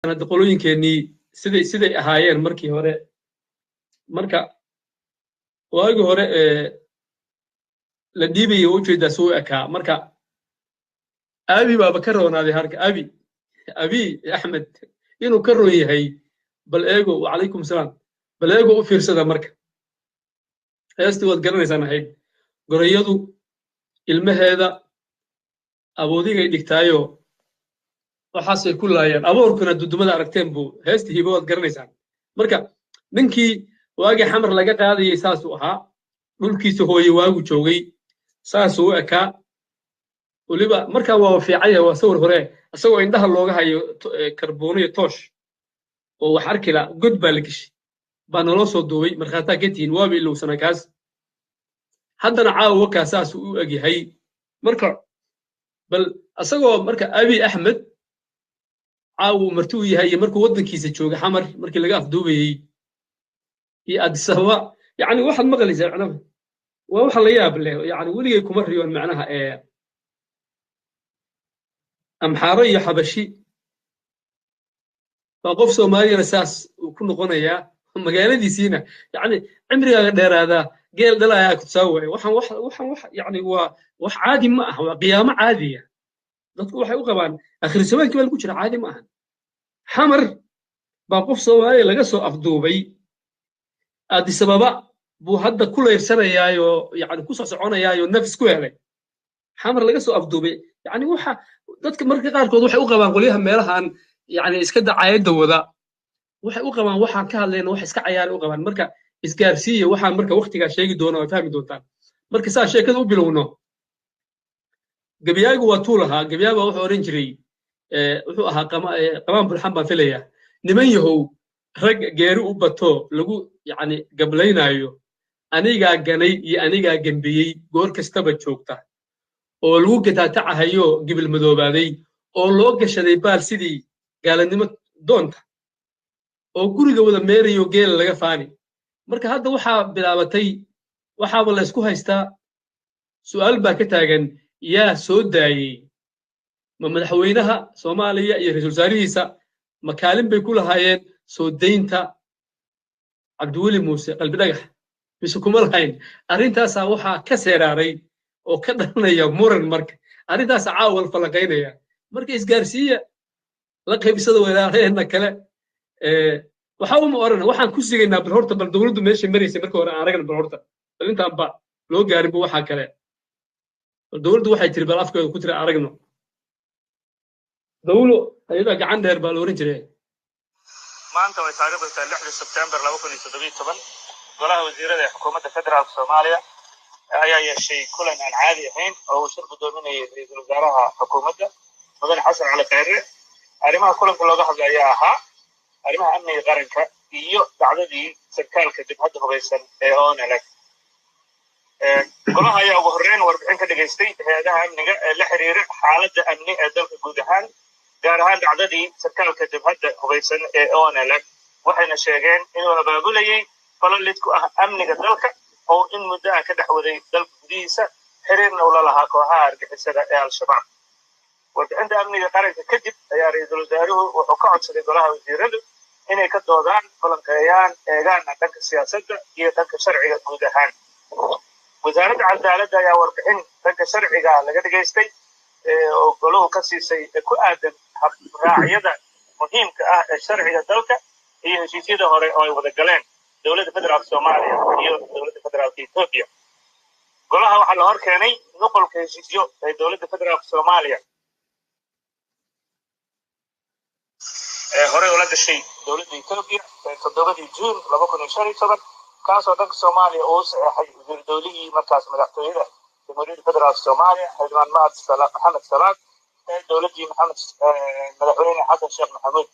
أنا تقولين كني سيدي أهاير مركي هراء مركا واجو هراء لديبي يوجد دسوء أكا مركا أبي بابا كرهنا هذه هرك أبي أحمد إنه كرهه هي بل إيجو وعليكم السلام بل إيجو في رصد مركا هستوى تقرني سنة هيد قريضو المهذا أبو ذي دكتايو وحاسة كلها يعني أبور كنا دودمدا أركتين بو هستي هي بود قرني سنة مركا ننكي واجي حمر لقى هذه يساسوها dhulkiisa hooye waagu joogay saasuu ekaa waliba markaa waa fiicaya waa sawir hore asagoo indhaha looga hayo karbooniyo toosh oo wax arki la god baa la gashay baa naloo soo duubay markhaataa ka tihiin waaba ilowsana kaas haddana caawa wakaa saas u egyahay marka bal asagoo marka abi axmed caawa martuu yahay markuu waddankiisa jooga xamar markii laga afduubayay iyo addis ababa يعني واحد مغلي زي عنب وواحد لياب له يعني ولي يكون مريون معناها أمحارية حبشي فقف سومالي رساس وكل غنيا هم قال دي سينا يعني عمري غير هذا قال دلا يا تسوي وح يعني وح عادي ما هو قيامة عادية تقول حيوقع بان آخر سوي كمان كوشر عادي ما حمر بقف سومالي لقصو أفدوبي هذه سببا buu hadda ku leersanayayo yani ku soo soconayayo nafis ku helay xamar laga soo afduubay yani waxa dadka marka qaarkood waxay u qabaan qoliyaha meelahan yani iska dacaayada wada waxay u qabaan waxaan ka hadlayna wax iska cayaar u qabaan marka isgaarsiiyo waxaan marka waqtiga sheegi doona oo fahmi doontaan marka saa sheekada u bilowno gabiyaagu waa tuulaha gabiyaaga wuxuu oran jiray wuxuu ahaa qamaan bulxan baan filaya niman yahow rag geeri u bato lagu yani gablaynayo anigaa ganay iyo anigaa gambiyey goor kastaba joogta oo lagu gataatacahayo gibil madoobaaday oo loo gashaday baal sidii gaaladnimo doonta oo guriga wada meerayo geela laga faani marka hadda waxaa bilaabatay waxaaba la isku haystaa su'aal baa ka taagan yaa soo daayey ma madaxweynaha soomaaliya iyo ra'iisul wasaarihiisa makaalin bay ku lahaayeen soo daynta cabdiweli muuse qalbi dhagax mise kuma lahayn arrintaasaa waxaa ka seeraaray oo ka dhalanaya muran marka arrintaas caawal falaqaynaya marka isgaarsiiya la qaybsada walaalaheenna kale waxa uma oran waxaan ku sigaynaa bal horta bal dowladdu meesha maraysay marka hore aan aragna bal horta bal intaan ba loo gaarin waxa kale bal dowladdu waxay tiri bal afkeeda ku tiri aragno dowlo ayada gacan dheer baa loo oran jiray maanta way taariikhdu 6 Sebtembar 2017 golaha wasiirada xukuumadda federaalka Soomaaliya ayaa yeeshay kulan aan caadi ahayn oo shir gudoominaya ra'iisul wasaaraha xukuumadda mudane xasan cali khayre arrimaha kulanka looga hadlayo ahaa arrimaha amniga qaranka iyo dhacdadii sarkaalka dibadda hubeysan ee ONLF golaha ayaa ugu horreyn warbixin ka dhageystay hay'adaha amniga ee la xiriira xaaladda amni ee dalka guud ahaan gaar ahaan dhacdadii sarkaalka dibadda hubeysan ee ONLF waxayna sheegeen inuu abaabulayay falal ku ah amniga dalka oo in muddo ah ka dhaxwaday dalka gudihiisa xiriirna ula lahaa kooxaha argixisada ee al-shabaab warbixinta amniga qaranka kadib ayaa ra'iisul wasaaruhu wuxuu ka codsaday golaha wasiiradu inay ka doodaan falanqeeyaan eegaan dhanka siyaasadda iyo dhanka sharciga guud ahaan wasaaradda cadaaladda ayaa warbixin dhanka sharciga laga dhageystay oo goluhu ka siisay ku aadan raacyada muhiimka ah ee sharciga dalka iyo heshiisyada hore oo ay wada galeen dowladda federaalka Soomaaliya iyo dowladda federaalka Itoobiya golaha waxa la hor keenay nuqulka heshiisyo ee dowladda federaalka Soomaaliya hore ula gashay dowladda Itoobiya 7 Juun 2015 kaasoo dhanka Soomaaliya uu saxay wasiir dowladii markaas madaxtooyada jamhuuriyadda federaalka Soomaaliya xildhibaan Maxamed Salaad ee dowladii madaxweyne Xasan Sheekh Maxamuud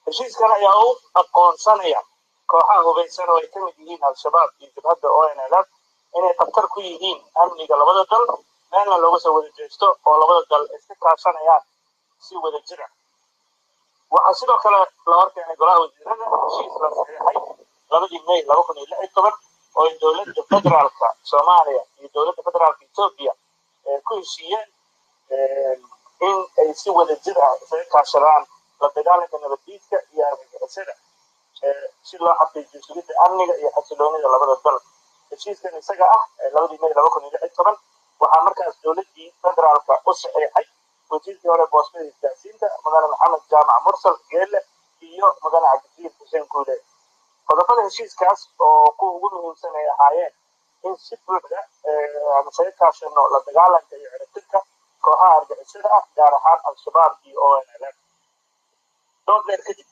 heshiiskan ayaa uu aqoonsanaya kooxaha hubeysan oo ay ka mid yihiin al-shabaab iyo jabhadda ONLF inay khatar ku yihiin amniga labada dal meelna looga soo wada jeesto oo labada dal iska kaashanayaan si wada jir ah waxaa sidoo kale la horkeenay golaha wasiirada heshiis la saxiixay 2 May 2016 oo dowladda federaalka Soomaaliya iyo dowladda federaalka Itoobiya ku heshiiyeen in ay si wada jir ah isaga kaashadaan la dagaalanka nabaddiidka iyo argagixisada si loo xaqiijiyo sugidda amniga iyo xasiloonida labada dal. heshiiskan isaga ah 2 May 2016 waxaa markaas dowladdii federaalka u saxeexay wasiirkii hore boostada isgaarsiinta mudane maxamed jaamac mursal geelle iyo mudane cabdikariim xuseen guule. qodobada heshiiskaas oo kuwa ugu muhiimsan ay ahaayeen in si buuxda aan isaga kaashano la dagaalanka iyo ciribtirka kooxaha argagixisada ah gaar ahaan al-shabaab iyo ONLF. dood dheer kadib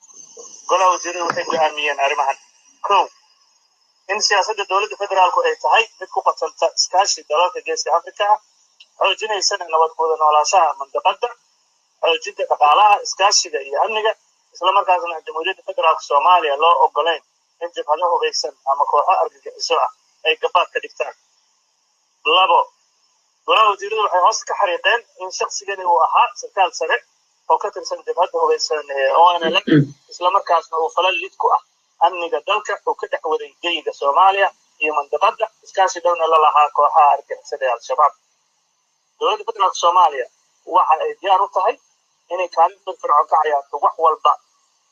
golaha wasiiradu waxay go'aamiyeen arrimahan. kow, in siyaasadda dowladda federaalku ay tahay mid ku qadsanta iskaashi dalalka geeska afrika ah, xoojinaysana nabad wada noolaanshaha mandaqadda, xoojinta dhaqaalaha, iskaashiga iyo amniga, islamarkaasna jamhuuriyadda federaalka soomaaliya loo ogolayn in jabhado hubeysan ama kooxo argagixiso ah ay gabaad ka dhigtaan. labo, golaha wasiiradu waxay hoos ka xariiqeen in shaqsigani uu ahaa sarkaal sare oo ka tirsan jabhadda hubeysan ee ONLF, islamarkaasna uu falal lid ku ah amniga dalka uu ka dhex waday geyiga soomaaliya iyo mandaqadda, iskaashi dhowna la lahaa kooxaha argagixisada ee al-shabaab. dowladda federaalka soomaaliya waxa ay diyaar u tahay inay kaalin firfircoon ka ciyaarto wax walba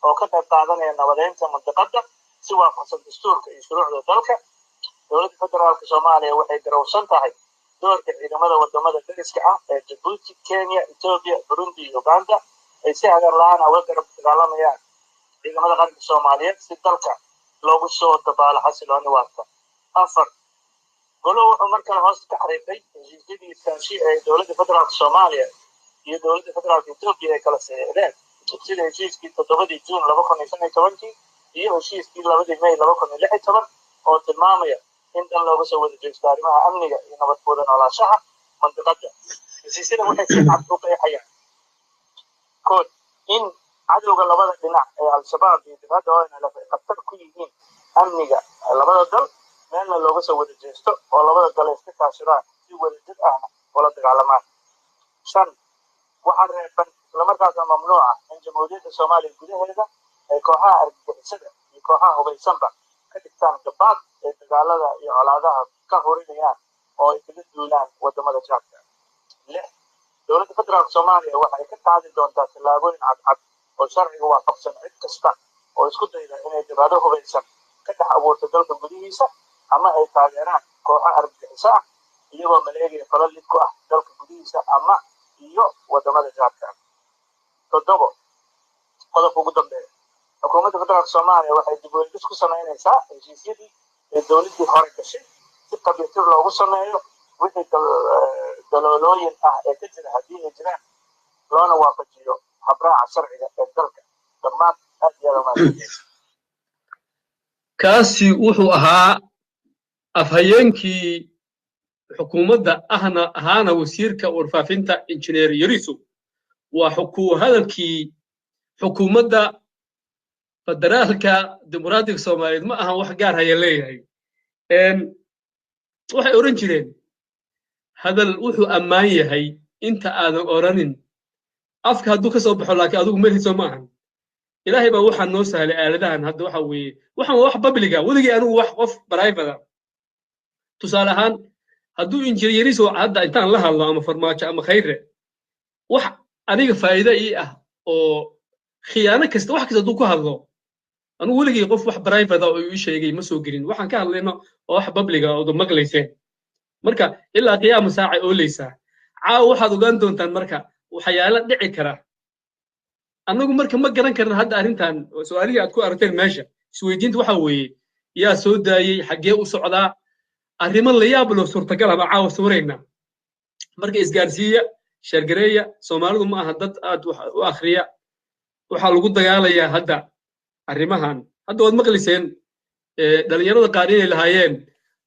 oo ka qayb qaadanaya nabadeynta mandaqadda si waafaqsan dastuurka iyo shuruucda dalka. dowladda federaalka soomaaliya waxay garowsan tahay doorka ciidamada wadamada dariska ah ee Djibouti, Kenya, Ethiopia, Burundi iyo Uganda ay si hagar la'aan uga garab dagaalamayaan ciidamada qaranka Soomaaliyeed si dalka loogu soo dabaalo xasilooni waarta. afar, goluhu wuxuu markale hoos ka xariiqay heshiisyadii iskaashi ee dowladda federaalka Soomaaliya iyo dowladda federaalka Ethiopia ay kala saxiixdeen, sida heshiiskii 7 Juun 2015 iyo heshiiskii 2 May 2016 oo tilmaamaya in dal looga soo wada jeesto arrimaha amniga iyo nabad wada noolaanshaha mandaqadda. heshiisyada waxay si cad u qeexayaan kood in cadowga labada dhinac ee al-shabaab iyo jabhadda ONLF ay khatar ku yihiin amniga labada dal, meelna looga soo wada jeesto oo labada dal ay iska kaashadaan si wadajir ahna ula dagaalamaan. 5, waxaa reeban islamarkaasna mamnuuca in jamhuuriyadda soomaaliya gudaheeda ay kooxaha argagixisada iyo kooxaha hubeysanba ka dhigtaan gabaad ee dagaalada iyo colaadaha ka horinayaan oo ay kaga duulaan wadamada jaarka. 6, dowladda federaalka soomaaliya waxay ka qaadi doontaa tallaabooyin cadcad oo sharciga waafaqsan cid kasta oo isku dayda inay jabhado hubeysan ka dhex abuurto dalka gudihiisa ama ay taageeraan kooxo argagixiso ah iyagoo maleegaya falal lid ku ah dalka gudihiisa ama iyo wadamada jaarka. 7, qodobka ugu dambeeya, xukuumadda federaalka soomaaliya waxay dib u eegis ku samaynaysaa heshiisyadii ee dowladdii hore gashay si qabiiltir loogu sameeyo wixii daloolooyin ah ee ka jira haddii ay jiraan loona waafajiyo habraaca sharciga ee dalka. dhammaan aad iyo aad umahadsantihiin. kaasi wuxuu ahaa afhayeenkii xukuumadda ahaana wasiirka warfaafinta injineer Yariso. waa hadalkii xukuumadda federaalka dimuqraadiga Soomaaliyeed ma ahan wax gaar haya leeyahay. waxay oran jireen hadal wuxuu ammaan yahay inta aadan oranin afka hadduu ka soo baxo, laakiin adigu meliso ma ahan. ilaahay baa waxaa noo sahlay aaladahan. hadda waxa weeye waxaan wax publica waligii anigu wax qof private tusaale ahaan hadduu injineer Yariso hadda intaan la hadlo ama farmaajo ama khayre wax aniga faa'iido ii ah oo khiyaano kasta wax kasta hadduu ku hadlo anigu weligii qof wax private oo ii sheegay ma soo gelin. waxaan ka hadlayno oo wax publica oo maqlayseen. marka ilaa qiyaam saaca oo leysa caaw waxaad ogaan doontaan marka waxyaalo dhici kara. anagu marka ma garan karna hadda arrintan su'aalihii aad ku aragteen meesha isweydiinta waxa weeye yaa soo daayay, xaggee u socdaa, arrimo la yaab leh suurtagal ah caawa sawirayna. marka isgaarsiiya sheergareeya. Soomaalidu ma aha dad aad wax u akhriya. waxaa lagu dagaalayaa hadda arrimahan. hadda waad maqliseen dhalinyarada qaar inay lahaayeen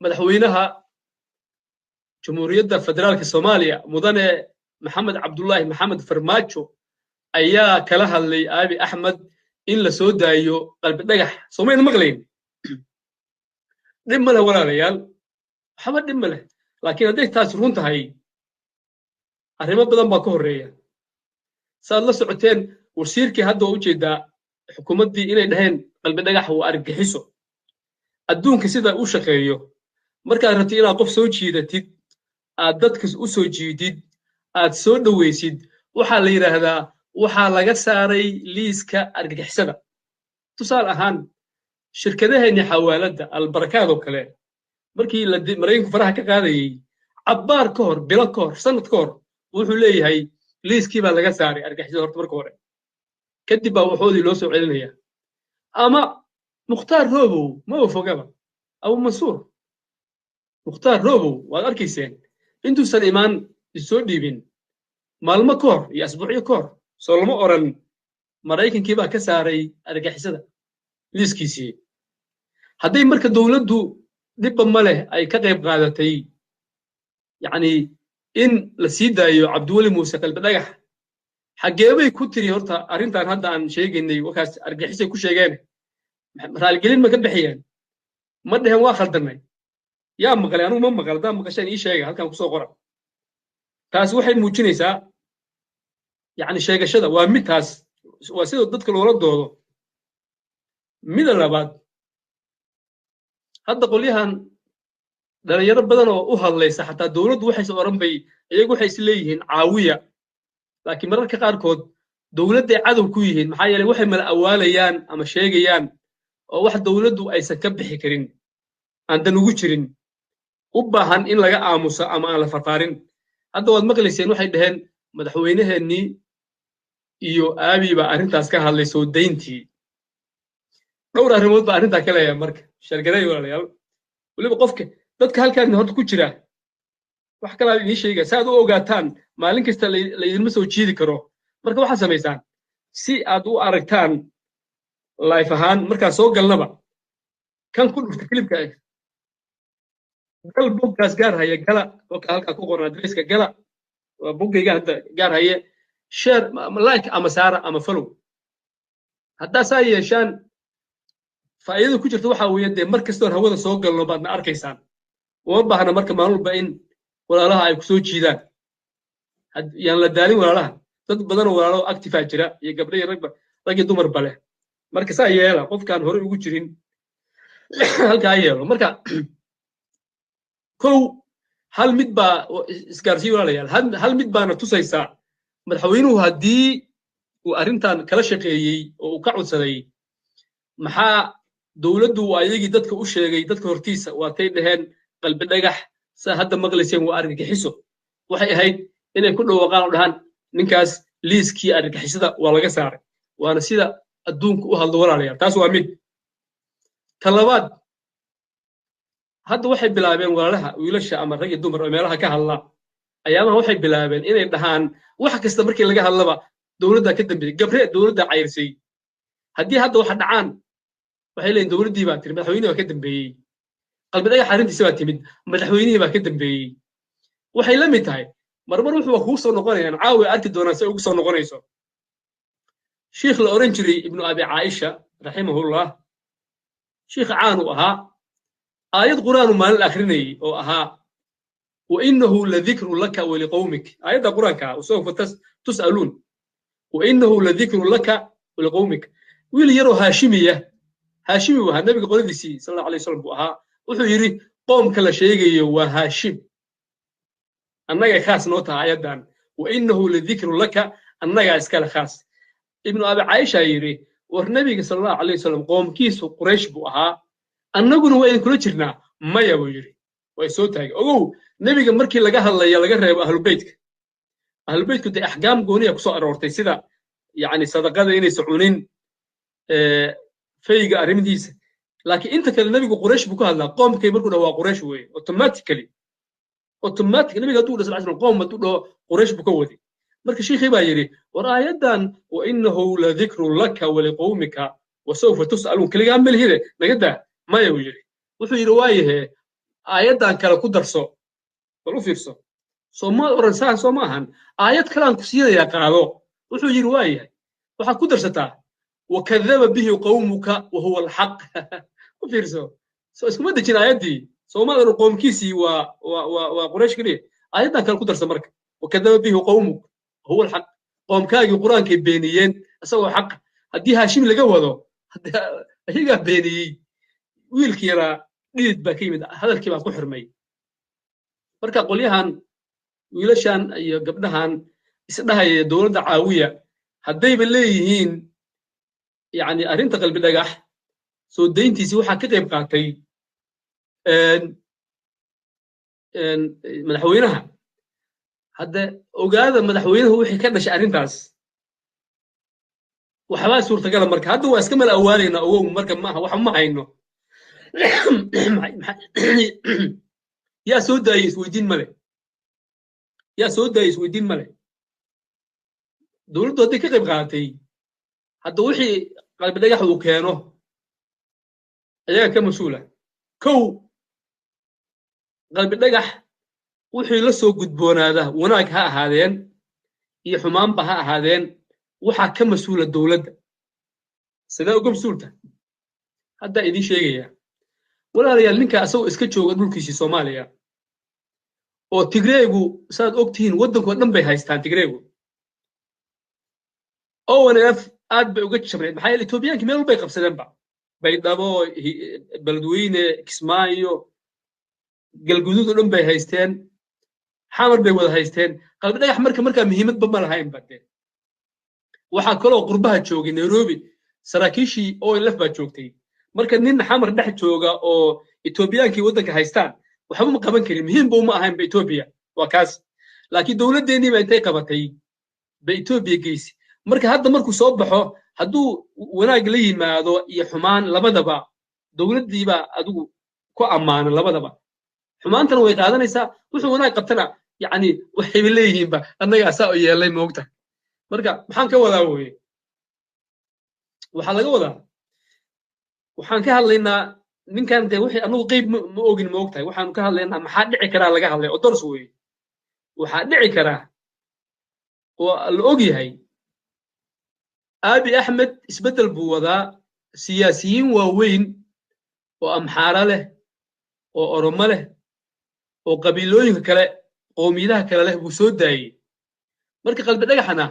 madaxweynaha jamhuuriyadda federaalka Soomaaliya mudane maxamed cabdullaahi maxamed farmaajo ayaa kala hadlay Abiy Ahmed in la soo daayo qalbi dhagax. Soomaalidu maqlayn dhib ma leh walaalayaal, waxba dhib ma leh. laakiin hadday taas run tahay arrimo badan baa ka horreeya. saad la socoteen wasiirkii hadda u jeedaa xukuumaddii inay dhaheen qalbi dhagax waa argagixiso. adduunka sida u shaqeeyo markaad rabtid inaad qof soo jiidatid, aad dadka u soo jiidid, aad soo dhaweysid, waxaa la yiraahdaa waxaa laga saaray liiska argagixisada tusaale ahaan shirkadaheeni xawaaladda albarakaad oo kale markii maraykanku faraha ka qaadayey cabbaar ka hor bilo ka hor sanad ka hor wuxuu leeyahay liiskii baa laga saaray argagixisada horta marka hore kadib baa waxoodii loo soo celinaya ama mukhtaar roobow ma fogaba abu mansuur mukhtaar roobow waad arkayseen intuusan imaan isoo dhiibin maalmo ka hor iyo asbuucyo ka hor soo lama oran maraykankii baa ka saaray argagixisada liiskiisii hadday marka dowladdu dhibba ma leh ay ka qayb qaadatay yacni in la sii daayo cabdiweli muuse qalbi dhagax xaggeebay ku tiri horta arrintan hadda aan sheegaynay wakaas argagixisay ku sheegeen raalgelin ma ka bixiyeen ma dhehen waa khaldanay yaa maqlay anugu ma maqal haddaa maqasheen ii sheega halkan kusoo qora taas waxay muujinaysaa yacni sheegashada waa mid taas waa sida dadka loola doodo mida labaad hadda qolyahan dhalinyaro badan oo u hadlaysa xataa dowladdu waxayse oran bay iyagu waxay is leeyihiin caawiya laakiin mararka qaarkood dowladday cadow ku yihiin maxaa yeelay waxay mala awaalayaan ama sheegayaan oo wax dowladdu aysan ka bixi karin aan dan ugu jirin u baahan in laga aamuso ama aan la farfaarin hadda waad maqlayseen waxay dhaheen madaxweynaheennii iyo aabi baa arrintaas ka hadlay soo dayntii dhowr arrimood baa arrintaa ka leeyahay marka shargaday walaalayaal weliba qofka dadka halkaan horta ku jira wax kalaa idiin sheegaya si aad u ogaataan maalin kasta laydinma soo jiidi karo marka waxaad samaysaan si aad u aragtaan life ahaan markaa soo galnaba kan ku dhufta kilibka gal boggaas gaar haya gala kolka halkaa ku qoran adresska gala waa boggayga hadda gaar haye share like ama saara ama follow haddaa saa yeeshaan faa'iidada ku jirta waxaa weeye dee mar kastoon hawada soo galno baadna arkaysaan uma baahna marka maalin walba in walaalaha ay ku soo jiidaan yaan la daalin walaalaha dad badanoo walaalo actifaa jira iyo gabdho iyo rag iyo dumarba leh marka saa yeela qofkaan hore ugu jirin halkaa yeelo marka kow hal mid baa isgaarsiin walaalayaal hal mid baana tusaysaa madaxweynuhu haddii uu arrintan kala shaqeeyey oo uu ka codsaday maxaa dowladdu waa ayagii dadka u sheegay dadka hortiisa waatay dhaheen qalbi dhagax saa hadda maqlayseen waa argagixiso waxay ahayd inay ku dhawaaqaan oo dhahaan ninkaas liiskii argagixisada waa laga saaray waana sida adduunka u hadlo walaalayaal taas waa mid ta labaad hadda waxay bilaabeen walaalaha wiilasha ama rag iyo dumar oo meelaha ka hadla ayaamaha waxay bilaabeen inay dhahaan wax kasta markii laga hadlaba dowladda ka dambeeyey gabre dowladda cayrsay haddii hadda waxa dhacaan waxay leeyihin dowladdii baa tiri madaxweynihii baa ka dambeeyey qalbi dhagax arrintiisa baa timid madaxweynihii baa ka dambeeyey waxay la mid tahay marmar wuxuu kuu soo noqonayaan caawi arki doonaan si ugu soo noqonayso shiikh la oran jiray ibnu abi caaisha raximahullah shiikh caan uu ahaa aayad qur'aanu maalin akhrinayay oo ahaa wainahu ladikru laka waliqawmik aayadda qur'aanka usawfa tus'aluun wainahu ladikru laka waliqawmik wiil yaroo haashimiya haashimi waa nabiga qoladiisii sallallahu alayhi wasallam buu ahaa wuxuu yiri qoomka la sheegayo waa haashim annaga khaas noo tahay aayaddan wainahu ladikru laka annaga iskala khaas ibnu abi caaisha yiri war nabiga sallallahu alayhi wasallam qoomkiisu quraysh buu ahaa annaguna waa idin kula jirnaa maya buu yiri way soo taagay ogow nabiga markii laga hadlayo laga reebo ahlubeytku dee axkaam gooniya ku soo aroortay sida yacni sadaqada inaysa cunin fayga arrimihiisa laakiin inta kale nabigu quraysh buu ka hadlaa qoomkay markuu dhaho waa quraysh weeye automatically nabiga hadduu dhaho sallallahu qoom hadduu dhaho quraysh buu ka waday marka shiikhii baa yidhi war aayaddan wainahu ladikru laka waliqawmika wasawfa tus'aluun keligaa melhide naga daa maya buu yidhi wuxuu yidhi waayahe aayaddan kale ku darso bal u fiirso soomaad oran saan soo maahan aayad kaleaan ku siinayaa qaado wuxuu yidhi waayahay waxaad ku darsataa wakadaba bihi qawmuka wahuwa alxaq u fiirso soo iskuma dejin aayaddii soomaad oran qoomkiisii waa quraysh keliya aayaddan kale ku darsa marka wakadaba bihi qawmuk wahuwa alxaq qoomkaagii qur'aankay beeniyeen isagoo xaq haddii haashim laga wado ayagaa beeniyey wiilkii yaraa dhidid baa ka yimid hadalkii baa ku xirmay marka qolyahan wiilashan iyo gabdhahan isdhahaya dowladda caawiya hadday baleeyihiin yani arrinta qalbi dhagax soo dayntiisii waxaa ka qayb qaatay madaxweynaha hadda ogaada madaxweynuhu wixii ka dhashay arrintaas waxbaa suurtagala marka hadda waa iska mala awaanaynaa ogow marka maaha wax ma hayno yaa soo daayay isweydiin male yaa soo daayay isweydiin male dowladdu hadday ka qayb qaadatay hadda wixii qalbi dhagax uu keeno ayaga ka mas-uula kow qalbi dhagax wixii la soo gudboonaada wanaag ha ahaadeen iyo xumaanba ha ahaadeen waxaa ka mas-uula dowladda sidee uga mas-uulta haddaa idiin sheegaya walaalayaal ninka asagoo iska jooga dhulkiisii soomaaliya oo tigreegu saad ogtihiin waddankoo dhan bay haystaan tigreegu onf aad bay uga jabreed maxaa yeele etoobiyaankii meel walbay qabsadeenba baydhabo beledweyne kismaayo galguduud oo dhan bay haysteen xamar bay wada haysteen qalbi dhagax markaa muhiimadba ma lahaynba dee waxaa kaloo qurbaha joogay nairobi saraakiishii onf baa joogtay marka nin xamar dhex jooga oo etoobiyaankii waddanka haystaan waxba ma qaban karin muhiimba uma ahaynba etoobiya waa kaas laakiin dowladdeeniiba intay qabatay bay etoobiya geysi marka hadda markuu soo baxo hadduu wanaag la yimaado iyo xumaan labadaba dowladdiibaa adigu ku ammaana labadaba xumaantana way qaadanaysaa wuxuu wanaag qabtana yani waxayba leeyihiinba annaga asaa u yeelay moogta marka maxaan ka wadaa weye waxaa laga wadaa waxaan ka hadlaynaa ninkan dee wixii anagu qeyb ma ogin ma ogtahay waxaanu ka hadlaynaa maxaa dhici karaa laga hadlay oo dors weye waxaa dhici karaa oo la og yahay abi axmed isbeddel buu wadaa siyaasiyiin waaweyn oo amxaara leh oo oromo leh oo qabiilooyinka kale qoomiyadaha kale leh buu soo daayey marka qalbi dhagaxana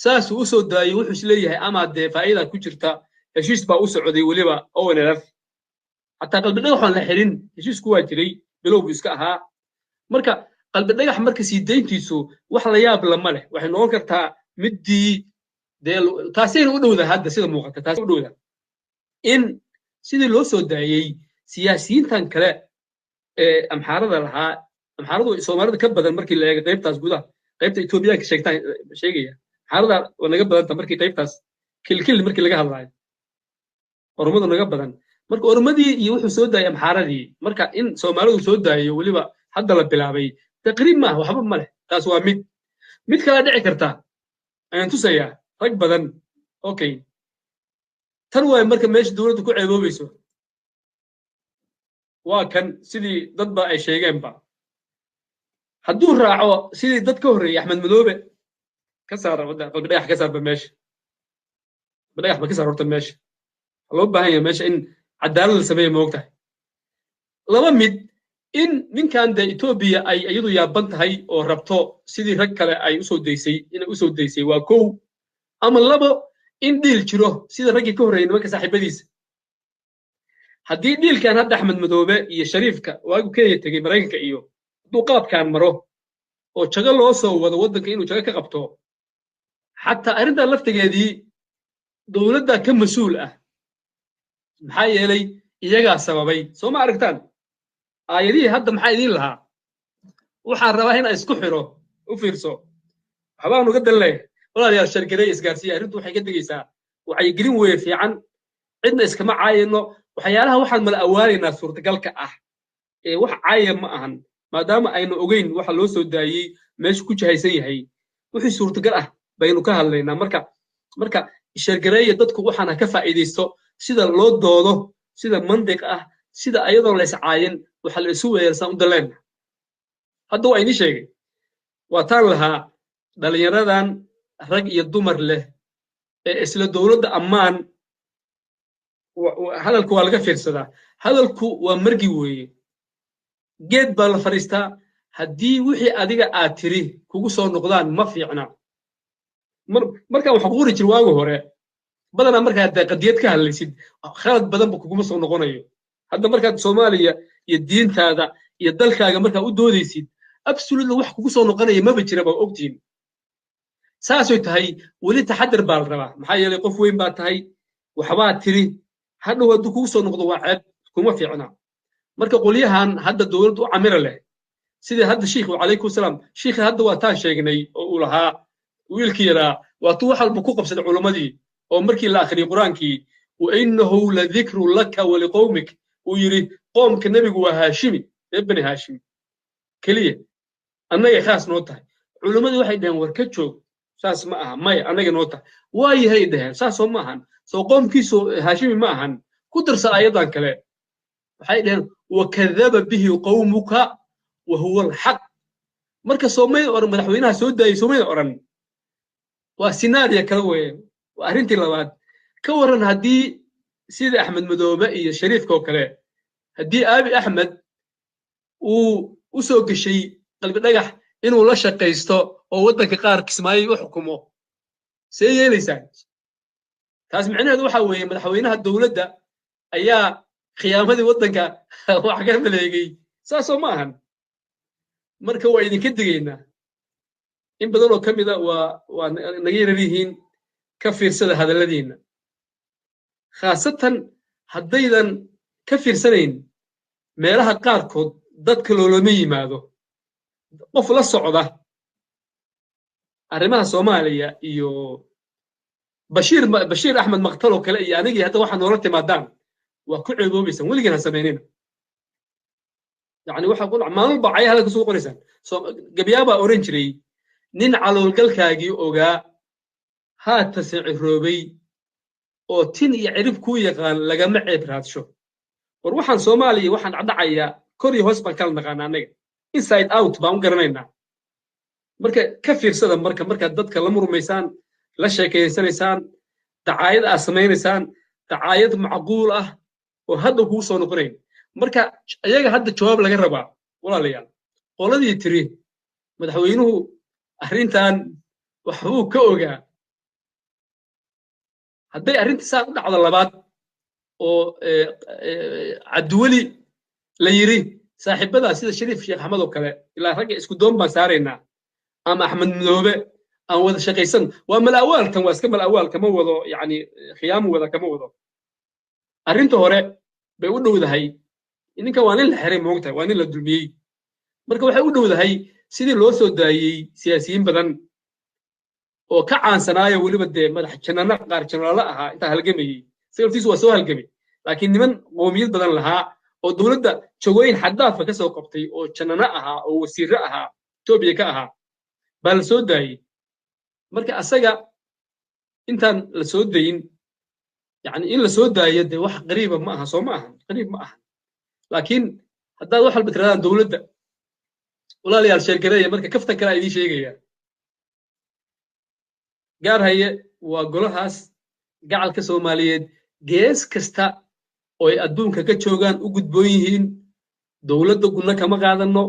saasuu u soo daayey wuxuu is leeyahay ama dee faa'iida ku jirta heshiis baa u socday weliba onlf xataa qalbi dhagax aan la xirin heshiisku waa jiray bilowgu iska ahaa marka qalbi dhagax marka sii dayntiisu wax la yaab lama leh waxay noqon kartaa middii dee taasayna u dhowda hadda sida muuqata taas u dhowda in sidii loo soo daayey siyaasiyiintan kale ee amxaarada lahaa amxaaradu soomaalida ka badan markii la eego qaybtaas gudaha qaybta etoobiyaanka sheegaya amxaarada waa naga badanta markii qaybtaas kilkil markii laga hadlaayo oromadu naga badan marka oromadii iyo wuxuu soo daayay amxaaradii marka in soomaalidu soo daayo weliba hadda la bilaabay taqriib maaha waxba ma leh taas waa mid kala dhici karta ayaan tusayaa rag badan okay tan waay marka meesha dowladdu ku ceeboobayso waa kan sidii dadba ay sheegeenba hadduu raaco sidii dad ka horreeyay axmed madoobe ka saara qalbi dhagax ka saarba meesha qalbi dhagax ba ka saar horta meesha loo baahan yahay meesha in cadaalad la sameeyo moogtahay laba mid in ninkan dee etoobiya ay iyadu yaaban tahay oo rabto sidii rag kale ay inay usoo daysay waa kow ama labo in dhiil jiro sida raggii ka horreeyay nimanka saaxiibadiisa haddii dhiilkan hadda axmed madoobe iyo shariifka waagu kenya tegey maraykanka iyo hadduu qaabkaan maro oo jago loo soo wado waddanka inuu jago ka qabto xataa arrintan laftigeedii dowladda ka mas-uul ah maxaa yeelay iyagaa sababay soo ma aragtaan aayadihii hadda maxaa idiin lahaa waxaan rabaa in aan isku xiro u fiirso waxbaan uga dan leeyahay walaalayaal shargareey isgaarsiiya arrintu waxay ka degaysaa wacyigelin weeye fiican cidna iskama caayino waxyaalaha waxaan mala awaanaynaa suurtagalka ah ee wax caaya ma ahan maadaama aynu ogeyn waxa loo soo daayey meeshu ku jahaysan yahay wixii suurtagal ah baynu ka hadlaynaa marka shargareeya dadku waxaan ha ka faa'iidaysto sida loo doodo sida mandiq ah sida ayadoon la iscaayin waxa la isu weerarsan u daleenna hadda waa inii sheegay waa taan lahaa dhalinyaradan rag iyo dumar leh ee isla dowladda ammaan hadalku waa laga fiirsadaa hadalku waa margi weeye geed baa la fadhiistaa haddii wixii adiga aad tiri kugu soo noqdaan ma fiicna markaan wax quri jir waagu hore badanaa markaa haddaa qadiyad ka hadlaysid khalad badanba kuguma soo noqonayo hadda markaad soomaaliya iyo diintaada iyo dalkaaga markaa u doodaysid absolutely wax kugu soo noqonaya maba jira baa ogtihin saasoo tahay weli taxadar baa la rabaa maxaa yeelay qof weyn baa tahay waxbaa tiri hadhow hadduu kugu soo noqdo waa ceeb kuma fiicna marka qolyahan hadda dowladdu u camira leh sidii hadda shiikhu calaykum salaam shiikha hadda waa taan sheegnay oo uu lahaa wiilkii yaraa waa tuu wax walba ku qabsaday culimmadii oo markii la akhriyay qur-aankii wa innahu ladikru laka waliqowmik uu yidhi qoomka nebigu waa haashimi reer bani haashim keliya annagay khaas noo tahay culimmadii waxay dhaheen war ka joog saas ma aha maya annaga noo tahay waa yahay dhaheen saasoo ma ahan soo qoomkiisu haashimi ma ahan ku darsa ayadan kale waxay dhaheen wakadaba bihi qowmuka wa huwa alxaq marka soomay oran madaxweynaha soo daayay soomay oran waa sinaariya kale weeye waa arrintii labaad ka waran haddii sida axmed madoobe iyo shariifka oo kale haddii aabi axmed uu u soo geshay qalbi dhagax inuu la shaqaysto oo waddanka qaar kismaayo u xukumo see yeelaysaan taas micnaheedu waxa weeye madaxweynaha dowladda ayaa khiyaamadii waddanka wax ka maleegay saasoo ma ahan marka waa idinka digaynaa in badan oo ka mida waa naga yarar yihiin ka fiirsada hadalladiinna khaasatan haddaydan ka fiirsanayn meelaha qaarkood dadka loolama yimaado qof la socda arrimaha soomaaliya iyo bashiir axmed maqtal oo kale iyo anigii hadda waxaa noola timaadaan waa ku ceeboobaysaan weligiin ha samaynina yani waxa maalin walba caya hadalka soo qoraysaan gabyaabaa oran jiray nin caloolgalkaagii ogaa haatase ciroobay oo tin iyo cirib kuu yaqaan lagama ceeb raadsho war waxaan soomaaliya waxaan dhacaya kor iyo hoos baan kala naqaana annaga inside out baan u garanaynaa marka ka fiirsada markaad dadka la murmaysaan la sheekaysanaysaan dacaayad aad samaynaysaan dacaayad macquul ah oo hadda kuu soo noqonayn marka ayaga hadda jawaab laga rabaa walaalayaal qoladii tiri madaxweynuhu arrintan waxbuu ka ogaa hadday arrintii saa u dhacdo labaad oo cabdiweli la yiri saaxiibadaa sida shariif sheekh axmed oo kale ilaa ragga isku doon baan saaraynaa ama axmed madoobe aan wada shaqaysan waa malawaalkan waa iska malawaal kama wado yani khiyaamu wada kama wado arrinta hore bay u dhowdahay ninkan waa nin la xiray moogtahay waa nin la dulmiyey marka waxay u dhowdahay sidii loo soo daayey siyaasiyiin badan oo ka caansanaayo weliba dee madax janana qaar janalaala ahaa intaa halgamayey sababtiisu waa soo halgamay laakiin niman qoomiyad badan lahaa oo dowladda jogooyin xaddaafa ka soo qabtay oo janana ahaa oo wasiirre ahaa etoobiya ka ahaa baa la soo daayey marka asaga intaan la soo dayin yani in la soo daayo dee wax qariiba ma aha soo ma ahan qariib ma aha laakiin haddaad wax walba tiradaan dowladda walaalayaal sheergareeya marka kaftan kale idiin sheegaya gaar haye waa golahaas gacalka soomaaliyeed gees kasta oo ay adduunka ka joogaan u gudboon yihiin dowladda gudna kama qaadanno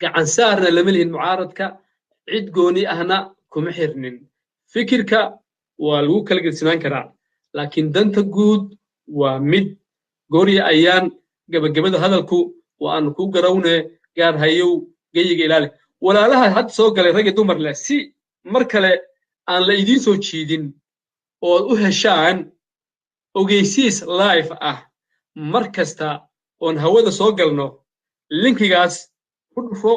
gacan saarna lama lihin mucaaradka cid gooni ahna kuma xirnin fikirka waa lagu kala gedsinaan karaa laakiin danta guud waa mid goorya ayaan gabagabada hadalku waa aan ku garawne gaar hayow geyiga ilaali walaalaha hadda soo galay rag iyo dumar leh si mar kale aan la idiin soo jiidin oo u heshaan ogeysiis live ah mar kasta oon hawada soo galno linkigaas ku dhufo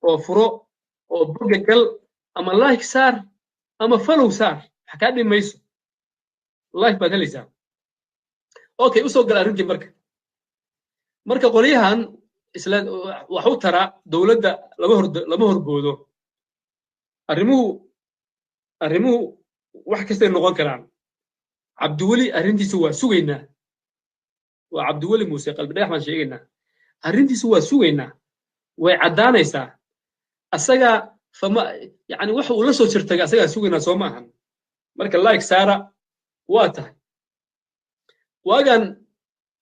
oo furo oo boga gal ama like saar ama follow saar waxa kaa dhimayso live baad helaysaa okay u soo gal arrintii marka qolyahan isla wax u tara dowladda lama horboodo arrimuhu wax kastay noqon karaan cabdiweli arrintiisu waa sugaynaa waa cabdiweli muuse qalbi dhagax baan sheegaynaa arrintiisu waa sugaynaa way caddaanaysaa asagaa yani waxa uu la soo jirtaga asagaa sugaynaa soo maahan marka like saara waa tahay waagan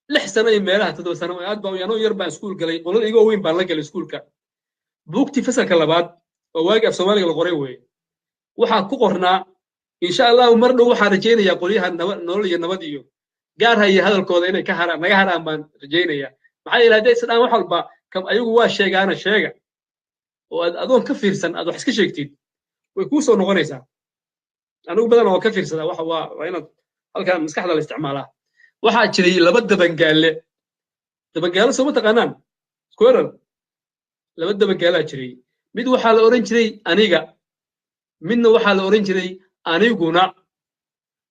6 sano iyo meelaha 7 sano aad baan yanoo yar baan iskuul galay qolada igoo weyn baan la galay iskuulka buugtii fasalka labaad oo waagi af Soomaaliga la qoray weeye waxaa ku qornaa insha Allah mar dhow waxaan rajaynayaa qolyahan nolol iyo nabad iyo gaar haya hadalkooda inay ka haraan naga haraan baan rajaynayaa maxaa ilaahay sidaan wax walba kam ayagu waa sheegaana sheega oo adoon ka fiirsan aad wax iska sheegtid way ku soo noqonaysaa anigu badan oo ka fiirsada waxa waa inaad halkan maskaxda la isticmaalaa waxaa jiray laba dabangaale soo ma taqaanaan squirrel laba dabangaalaa jiray mid waxaa la oran jiray aniga midna waxaa la oran jiray aniguna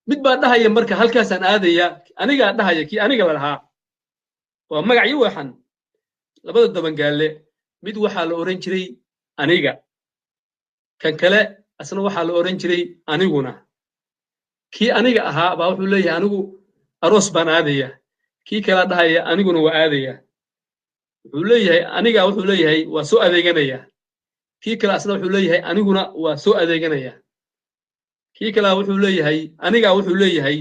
mid baa dhahaya marka halkaasaan aadaya anigaa dhahaya kii aniga la lahaa waa magacii waxan labada dabangaale mid waxaa la oran jiray aniga kan kale asna waxaa la oran jiray aniguna kii aniga ahaa baa wuxuu leeyahay anigu aroos baan aadaya kii kala dhahaya aniguna waa aadaya wuxuu leeyahay aniga wuxuu leeyahay waa soo adeeganaya kii kale asna wuxuu leeyahay aniguna waa soo adeeganaya kii kale wuxuu leeyahay aniga wuxuu leeyahay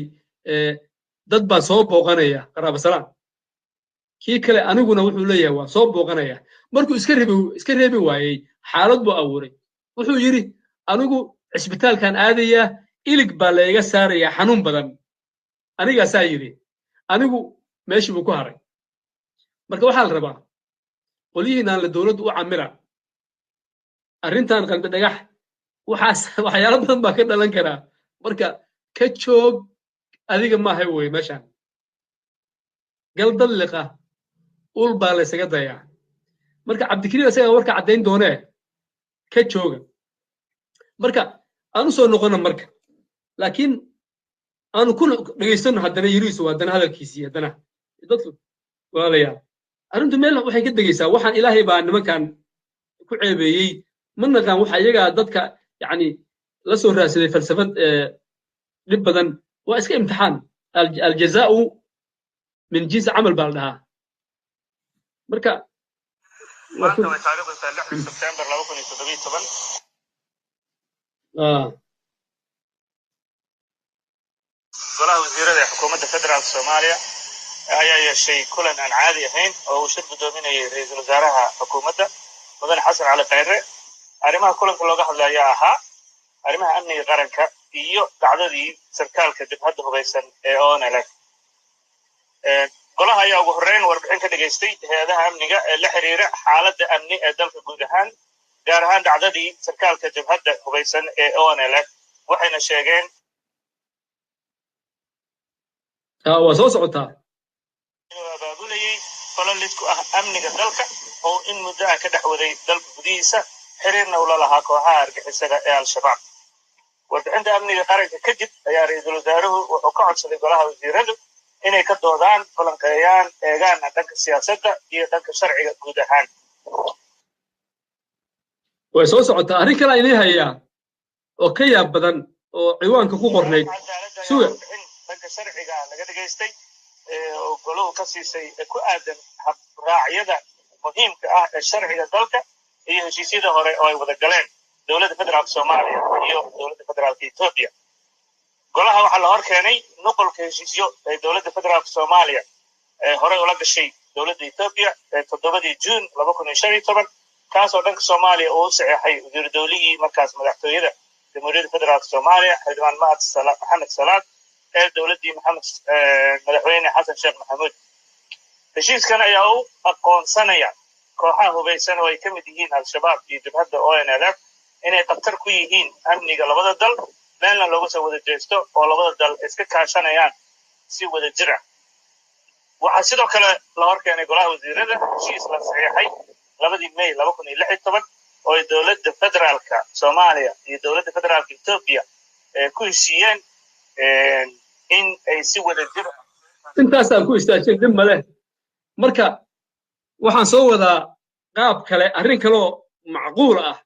dad baan soo booqanaya qaraabo salaam kii kale aniguna wuxuu leeyahay waa soo booqanaya markuu iska reebi waayey xaalad buu abuuray wuxuu yidhi anigu cisbitaalkan aadaya ilig baa layga saaraya xanuun badan anigaasaa yidhi anigu meeshii buu ku haray marka waxaa la rabaa qolyihiinaan la dowladdu u camira arrintan qalbi dhagax waxyaalo badan baa ka dhalan karaa marka ka joog adiga maaha wey meeshaan gal dalliqa ul baa laysaga dayaa marka cabdikariim isaga warka caddayn doonee ka jooga marka aanu soo noqono marka laakiin aanu ku dhagaysano haddana yiriisu haddana hadalkiisii haddana dadku walaalayaal arrintu meel waxay ka degaysaa waxaan ilaahay baa nimankan ku ceebeeyey ma naqaan waxa iyagaa dadka yani la soo raadsaday falsafad dhib badan waa iska imtixaan aljazaa'u min jinsi camal baa la dhahaa marka maanta way taariikhdu tahay 6 Sebtembar 2017 golaha wasiirada ee xukuumadda federaalka Soomaaliya ayaa yeeshay kulan aan caadi ahayn oo uu shir gudoominayay ra'iisul wasaaraha xukuumadda mudane xasan cali khayre arrimaha kulanka looga hadlayaa ahaa arrimaha amniga qaranka iyo dhacdadii sarkaalka dibadda hubeysan ee ONLF golaha ayaa ugu horreyn warbixin ka dhageystay hay'adaha amniga ee la xiriira xaaladda amni ee dalka guud ahaan gaar ahaan dhacdadii sarkaalka dibadda hubeysan ee ONLF waxayna sheegeen waa soo socotaa inuu abaabulayay falal lid ku ah amniga dalka oo in muddo ah ka dhex waday dalka gudihiisa xiriirna ula lahaa kooxaha argixisada ee al-shabaab warbixinta amniga qaranka kadib ayaa ra'iisul wasaaruhu wuxuu ka codsaday golaha wasiiradu inay ka doodaan falanqeeyaan eegaana dhanka siyaasadda iyo dhanka sharciga guud ahaan way soo socotaa arrin kale inay hayaa oo ka yaab badan oo ciwaanka ku qornayd suga dhanka sharciga laga dhageystay oo goluhu ka siisay ku aadan habraacyada muhiimka ah ee sharciga dalka iyo heshiisyada hore oo ay wada galeen dowladda federaalka Soomaaliya iyo dowladda federaalka Itoobiya golaha waxaa la hor keenay nuqulka heshiisyo ee dowladda federaalka Soomaaliya ee hore ula gashay dowladda Itoobiya ee 7 Juun 2015 kaas oo dhanka Soomaaliya uu saxeexay wasiir dawligii markaas madaxtooyada jamhuuriyadda federaalka Soomaaliya xildhibaan maxamed salaad ee dowladdii madaxweyne xasan sheekh maxamuud heshiiskan ayaa u aqoonsanaya kooxaha hubeysan oo ay ka mid yihiin al-shabaab iyo dibadda ONLF inay khatar ku yihiin amniga labada dal meelna looga soo wada jeesto oo labada dal iska kaashanayaan si wada jir ah waxaa sidoo kale la hor keenay golaha wasiirada heshiis la saxiixay 2 May 2016 oo ay dowladda federaalka Soomaaliya iyo dowladda federaalka Itoobiya ku heshiiyeen in ay si wada jir ah intaasaan ku istaajin dib male marka waxaan soo wadaa qaab kale arrin kale oo macquul ah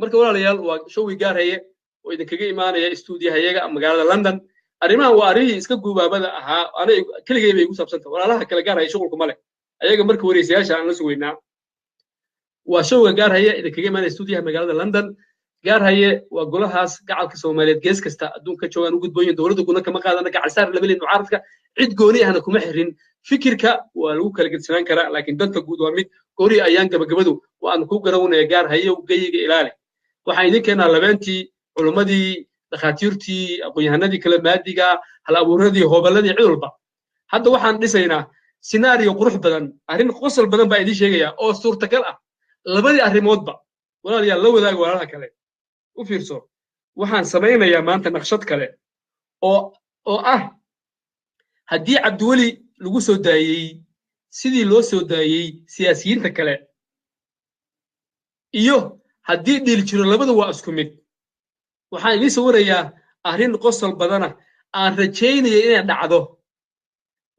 marka walaalayaal waa showi gaaraya oo idinkaga imaanaya stuudiyahayaga magaalada London arrimahan waa arrimihii iska guubaabada ahaa anay keligay bay igu saabsanta walaalaha kale gaaraya shughulku male ayaga marka wareysayaasha aan la sugeynaa waa showga gaaraya idinkaga imaanaya stuudiyaha magaalada London gaaraya waa golahaas gacalka Soomaaliyeed gees kasta adduunka joogan u gudbooyin dowladda guna kama qaadana gacal saar labalin mucaaradka cid gooni ahna kuma xirin fikirka waa lagu kala gedsanaan karaa laakiin dadka guud waa mid goori ayaan gabagabadu waan ku garawnaya gaaraya geeyiga ilaale waxaan idin keenaa labeentii culumadii dhakhaatiirtii aqoon-yahanadii kala maadiga hal abuuradii hoobaladii cid walba hadda waxaan dhisaynaa scenario qurux badan arrin qosol badan baa idin sheegaya oo suurtagal ah labadii arrimoodba walaalayaal la wadaaga walaalaha kale u fiirso waxaan samaynayaa maanta naqshad kale oo ah haddii cabdiweli lagu soo daayey sidii loo soo daayey siyaasiyiinta kale iyo haddii dhiil jiro labada waa isku mid waxaan idiin sawirayaa arrin qosol badana aan rajaynaya inay dhacdo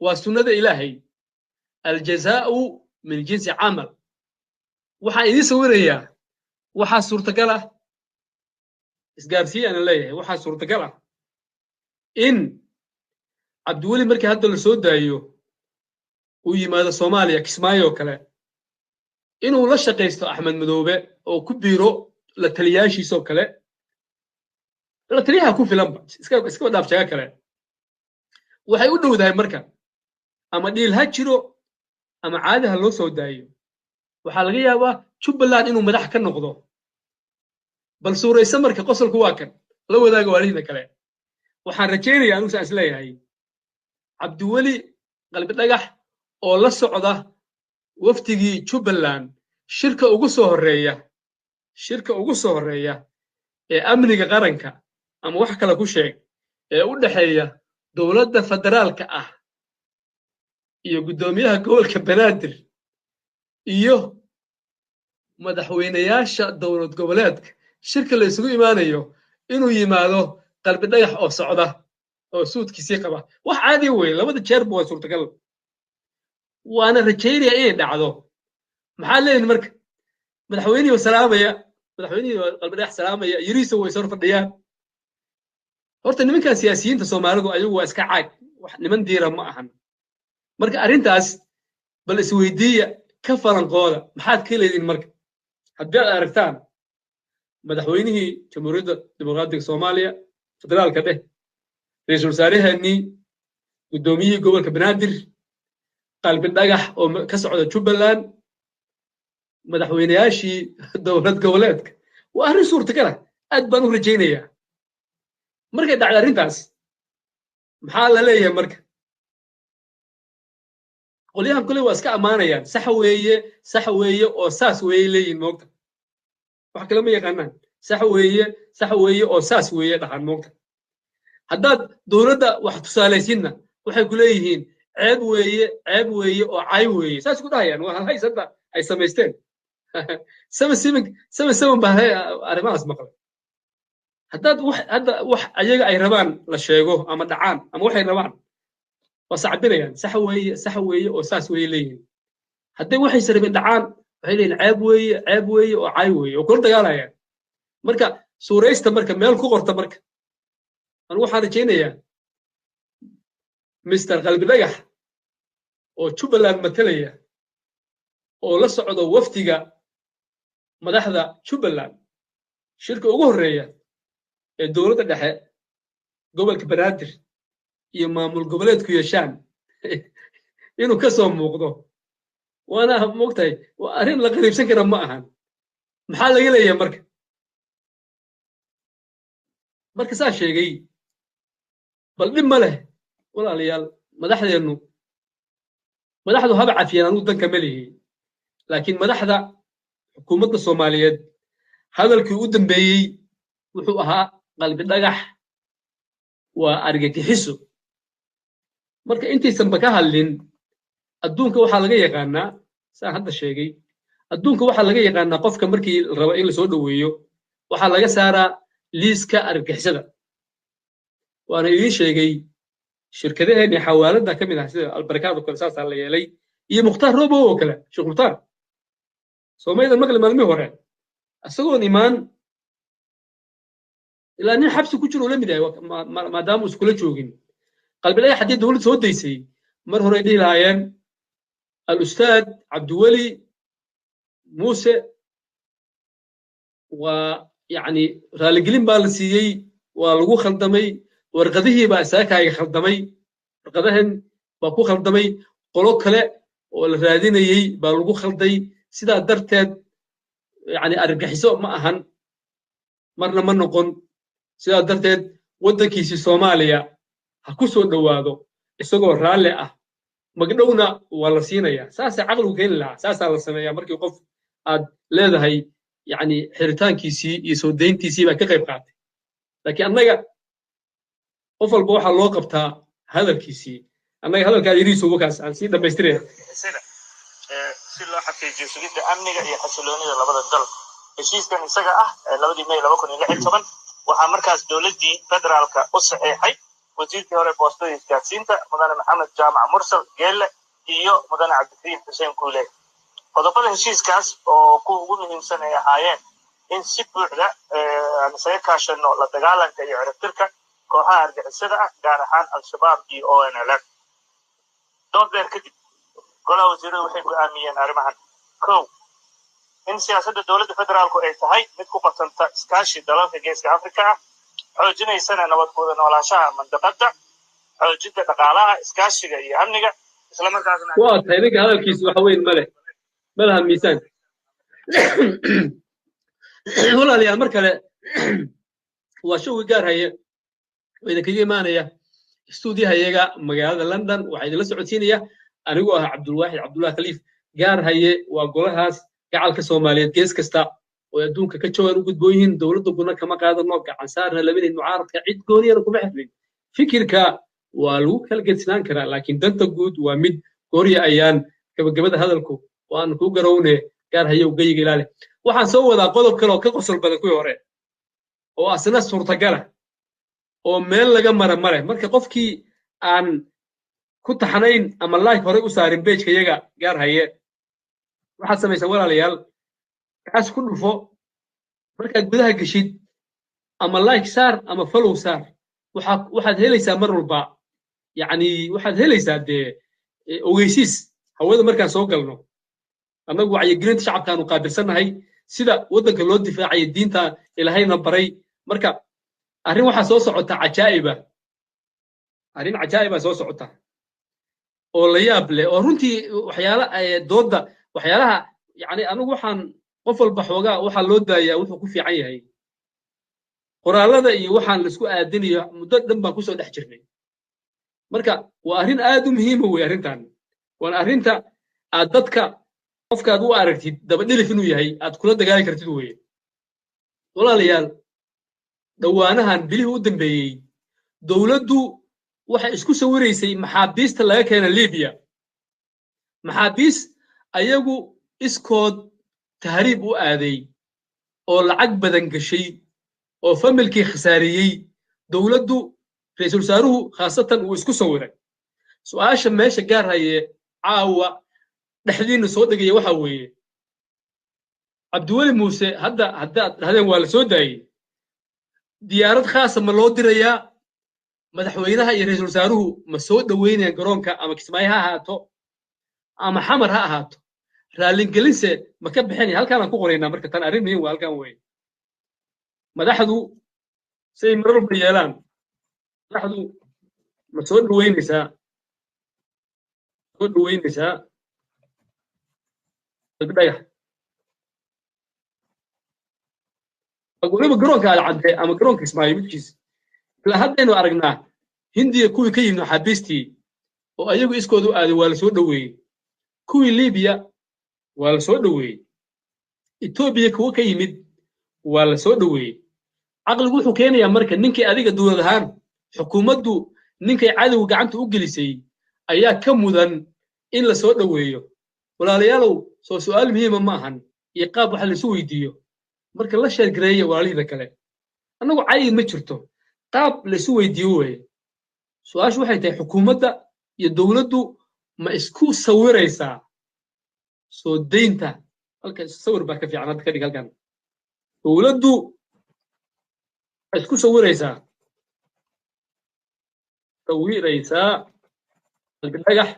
waa sunnada ilaahay aljazaa'u min jinsi camal waxaan idiin sawirayaa waxaa suurtagal ah isgaarsiye aan leeyahay waxaa suurtagal ah in cabdiweli markii hadda la soo daayo uu yimaado soomaaliya kismaayo kale inuu la shaqaysto axmed madoobe oo ku biiro la taliyaashiisoo kale la taliyaha ku filanba iskaba dhaafjaga kale waxay u dhowdahay marka ama dhiil ha jiro ama caadi ha loo soo daayo waxaa laga yaabaa jubbaland inuu madax ka noqdo bal suuraysa marka qosolku waa kan la wadaaga waalihiina kale waxaan rajaynayaa anugu saan isleeyahay cabdiweli qalbi dhagax oo la socda waftigii jubbaland shirka ugu soo horreeya ee amniga qaranka ama wax kale ku sheeg ee u dhexeeya dowladda federaalka ah iyo guddoomiyaha gobolka banaadir iyo madaxweynayaasha dowlad goboleedka shirka la isugu imaanayo inuu yimaado qalbi dhagax oo socda oo suudkiisii qaba wax caadi weeye labada jeerba waa suurtagal waana rajaynaya inay dhacdo maxaa leeyihin marka madaxweynihii salaamaya madaxweynihii qalbi dhagax salaamaya yiriisa way soo fadhiyaan horta nimankan siyaasiyiinta soomaalidu ayagu waa iska caag wax niman diira ma ahan marka arrintaas bal isweydiiya ka falanqooda maxaad ka leediin marka haddii aad aragtaan madaxweynihii jamhuuriyadda dimuqraadiga soomaaliya federaalka dheh ra-iisul wasaaraheenii guddoomiyihii gobolka banaadir qalbi dhagax oo ka socda jubbaland madaxweynayaashii dowlad goboleedka waa arrin suurtagal ah aad baan u rajaynayaa markay dhacdo arrintaas maxaa la leeyahay marka qolyahan kule waa iska ammaanayaan sax weeye oo saas weeye leeyihin moogta wax kale ma yaqaanaan sax weeye oo saas weeye dhahaan moogta haddaad dowladda wax tusaalaysiinna waxay ku leeyihiin ceeb weeye oo cay weeye saas ku dhahayaan waa halhays hadda ay samaysteen seven baa arrimahaas maqlay haddaad hadda wax ayaga ay rabaan la sheego ama dhacaan ama waxay rabaan waa sacbinayaan sax weeye oo saas weeye leeyihiin hadday waxayse rabeen dhacaan waxay leeyihin ceeb weeye oo cay weeye oo kula dagaalayaan marka suuraysta marka meel ku qorta marka anigu waxaan rajaynayaa mister qalbi dhagax oo jubbaland matalaya oo la socdo waftiga madaxda jubbaland shirka ugu horreeya ee dowladda dhexe gobolka banaadir iyo maamul goboleedku yeeshaan inuu ka soo muuqdo waana moogtahay waa arrin la qariibsan kara ma ahan maxaa laga leeyahay marka saa sheegay bal dhib ma leh walaalayaal madaxdu haba cafiyaan anugu danka ma lihi laakiin madaxda xukuumadda soomaaliyeed hadalkii u dambeeyey wuxuu ahaa qalbi dhagax waa argagixiso marka intaysanba ka hadlin adduunka waxaa laga yaqaanaa saan hadda sheegay adduunka waxaa laga yaqaanaa qofka markii la rabo in la soo dhoweeyo waxaa laga saaraa liiska argagixisada waana idiin sheegay shirkadaheenii xawaaladda ka mid ah sida albarakaad oo kale saasaa la yeelay iyo mukhtaar robow oo kale sheekh mukhtaar soomaydan maqli maalmihii hore isagoon imaan ilaa nin xabsi ku jiro uu la mid yahay maadaama uu iskula joogin qalbi dhagax haddii dowlad soo daysay mar hore dhihi lahaayeen al-ustaad cabdiweli muuse waa yacni raaligelin baa la siiyey waa lagu khaldamay warqadihii baa isaga kaaga khaldamay warqadahan baa ku khaldamay qolo kale oo la raadinayey baa lagu khalday sidaa darteed yacni argagixiso ma ahan marna ma noqon sidaa darteed waddankiisii soomaaliya ha ku soo dhowaado isagoo raalli ah magdhowna waa la siinayaa saasay caqligu keeni lahaa saasaa la sameeyaa markii qof aad leedahay yacni xiritaankiisii iyo soo dayntiisii baa ka qayb qaatay laakiin annaga qof walba waxaa loo qabtaa hadalkiisii annaga hadalkaa yariisu wakaas aan sii dhammaystiraya si loo xaqiijiyo sugidda amniga iyo xasiloonida labada dal heshiiskan isaga ah 2 May 2016 waxaa markaas dowladdii federaalka u saxeexay wasiirkii hore boostada isgaarsiinta mudane maxamed jaamac mursal geelle iyo mudane cabdikariim xuseen kuule qodobada heshiiskaas oo kuwa ugu muhiimsan ay ahaayeen in si buuxda aan isaga kaashano la dagaalanka iyo ciribtirka kooxaha argixisada ah gaar ahaan al-shabaab iyo ONLF dood dheer kadib golaha wasiiradu waxay go'aamiyeen arrimahan kow in siyaasadda dowladda federaalku ay tahay mid ku qotanta iskaashi dalalka geeska afrika ah xoojinaysana nabad ku wada noolaanshaha mandaqadda xoojinta dhaqaalaha iskaashiga iyo amniga isla markaasna waa tahay ninka hadalkiisu waxa weyn ma laha miisaan walaalayaal mar kale waa showgi gaar haye oo idinkaga imaanaya istuudiyahayaga magaalada london waxaa idinla socodsiinaya anigoo ah cabdulwaaxid cabdullahi khaliif gaar haye waa golahaas gacalka soomaaliyeed gees kasta oo adduunka ka joogan u gudboon yihiin dowladda guna kama qaadano gacan saarna labadii mucaaradka cid gooniyana kuma xirnin fikirka waa lagu kala gedsinaan karaa laakiin danta guud waa mid goorya ayaan gabagabada hadalku oo aan ku garowne gaar hayow geyiga ilaali waxaan soo wadaa qodob kale oo ka qosol badan kuwii hore oo asna suurtagala oo meel laga mare marka qofkii aan ku taxnayn ama like hore u saarin page-ka yaga gaar haye waxaad samaysaa walaalayaal kaas ku dhufo markaad gudaha geshid ama like saar ama follow saar waxaad helaysaa mar walba yacni waxaad helaysaa dee ogeysiis hawada markaan soo galno annagu wacyigelinta shacabkaanu qaabilsannahay sida waddanka loo difaacayo diinta ilaahayna baray marka arrin waxaa soo socota arrin cajaa'iba soo socota oo la yaab leh oo runtii doodda waxyaalaha yani anigu waxaan qof walba xoogaa waxaa loo daayaa wuxuu ku fiican yahay qoraalada iyo waxaan laisku aadinayo muddo dhan baan kusoo dhex jirnay marka waa arrin aad u muhiima wey arrintan waana arrinta aad dadka qofkaad u aragtid dabadhilif inuu yahay aad kula dagaali kartid weye walaalayaal dhowaanahan bilihii u dambeeyey dowladdu waxay isku sawiraysay maxaabiista laga keena libiya maxaabiis ayagu iskood tahriib u aaday oo lacag badan gashay oo familkii khasaariyey dowladdu ra'iisul wasaaruhu khaasatan uu isku sawiray su'aasha meesha gaar haye caawa dhexdiina soo dhigaya waxa weeye cabdiweli muuse haddaad dhahdeen waa la soo daayey diyaarad khaasa ma loo dirayaa madaxweynaha iyo ra'iisul wasaaruhu ma soo dhoweynayaan garoonka ama kismaayo ha ahaato ama xamar ha ahaato raallingelinse ma ka bixinaya halkaanaan ku qoraynaa marka tan arrin muhiim waa halkan weye madaxdu say mar walba yeelaan madaxdu ma soo dhoweynaysaa dhagax waliba garoonka alcadde ama garoonka kismaayo midkiis ilaa haddaynu aragnaa hindiya kuwii ka yimid maxaabiistii oo ayagu iskooda u aaday waa la soo dhoweeyey kuwii libiya waa la soo dhoweeyey etoobiya kuwa ka yimid waa la soo dhoweeyey caqligu wuxuu keenayaa marka ninkii adiga dowlad ahaan xukuumaddu ninkay cadowga gacanta u gelisay ayaa ka mudan in la soo dhoweeyo walaalayaalow soo su'aal muhiima ma ahan iyo qaab waxa laisu weydiiyo marka la sheergareeya walaalihida kale annagu cayi ma jirto qaab laisu weydiiyo weeye su'aashu waxay tahay xukuumadda iyo dowladdu ma isku sawiraysaa soo daynta halka sawir baa ka fiican hadda ka dhig halkan dowladdu ma isku sawiraysaa dhagax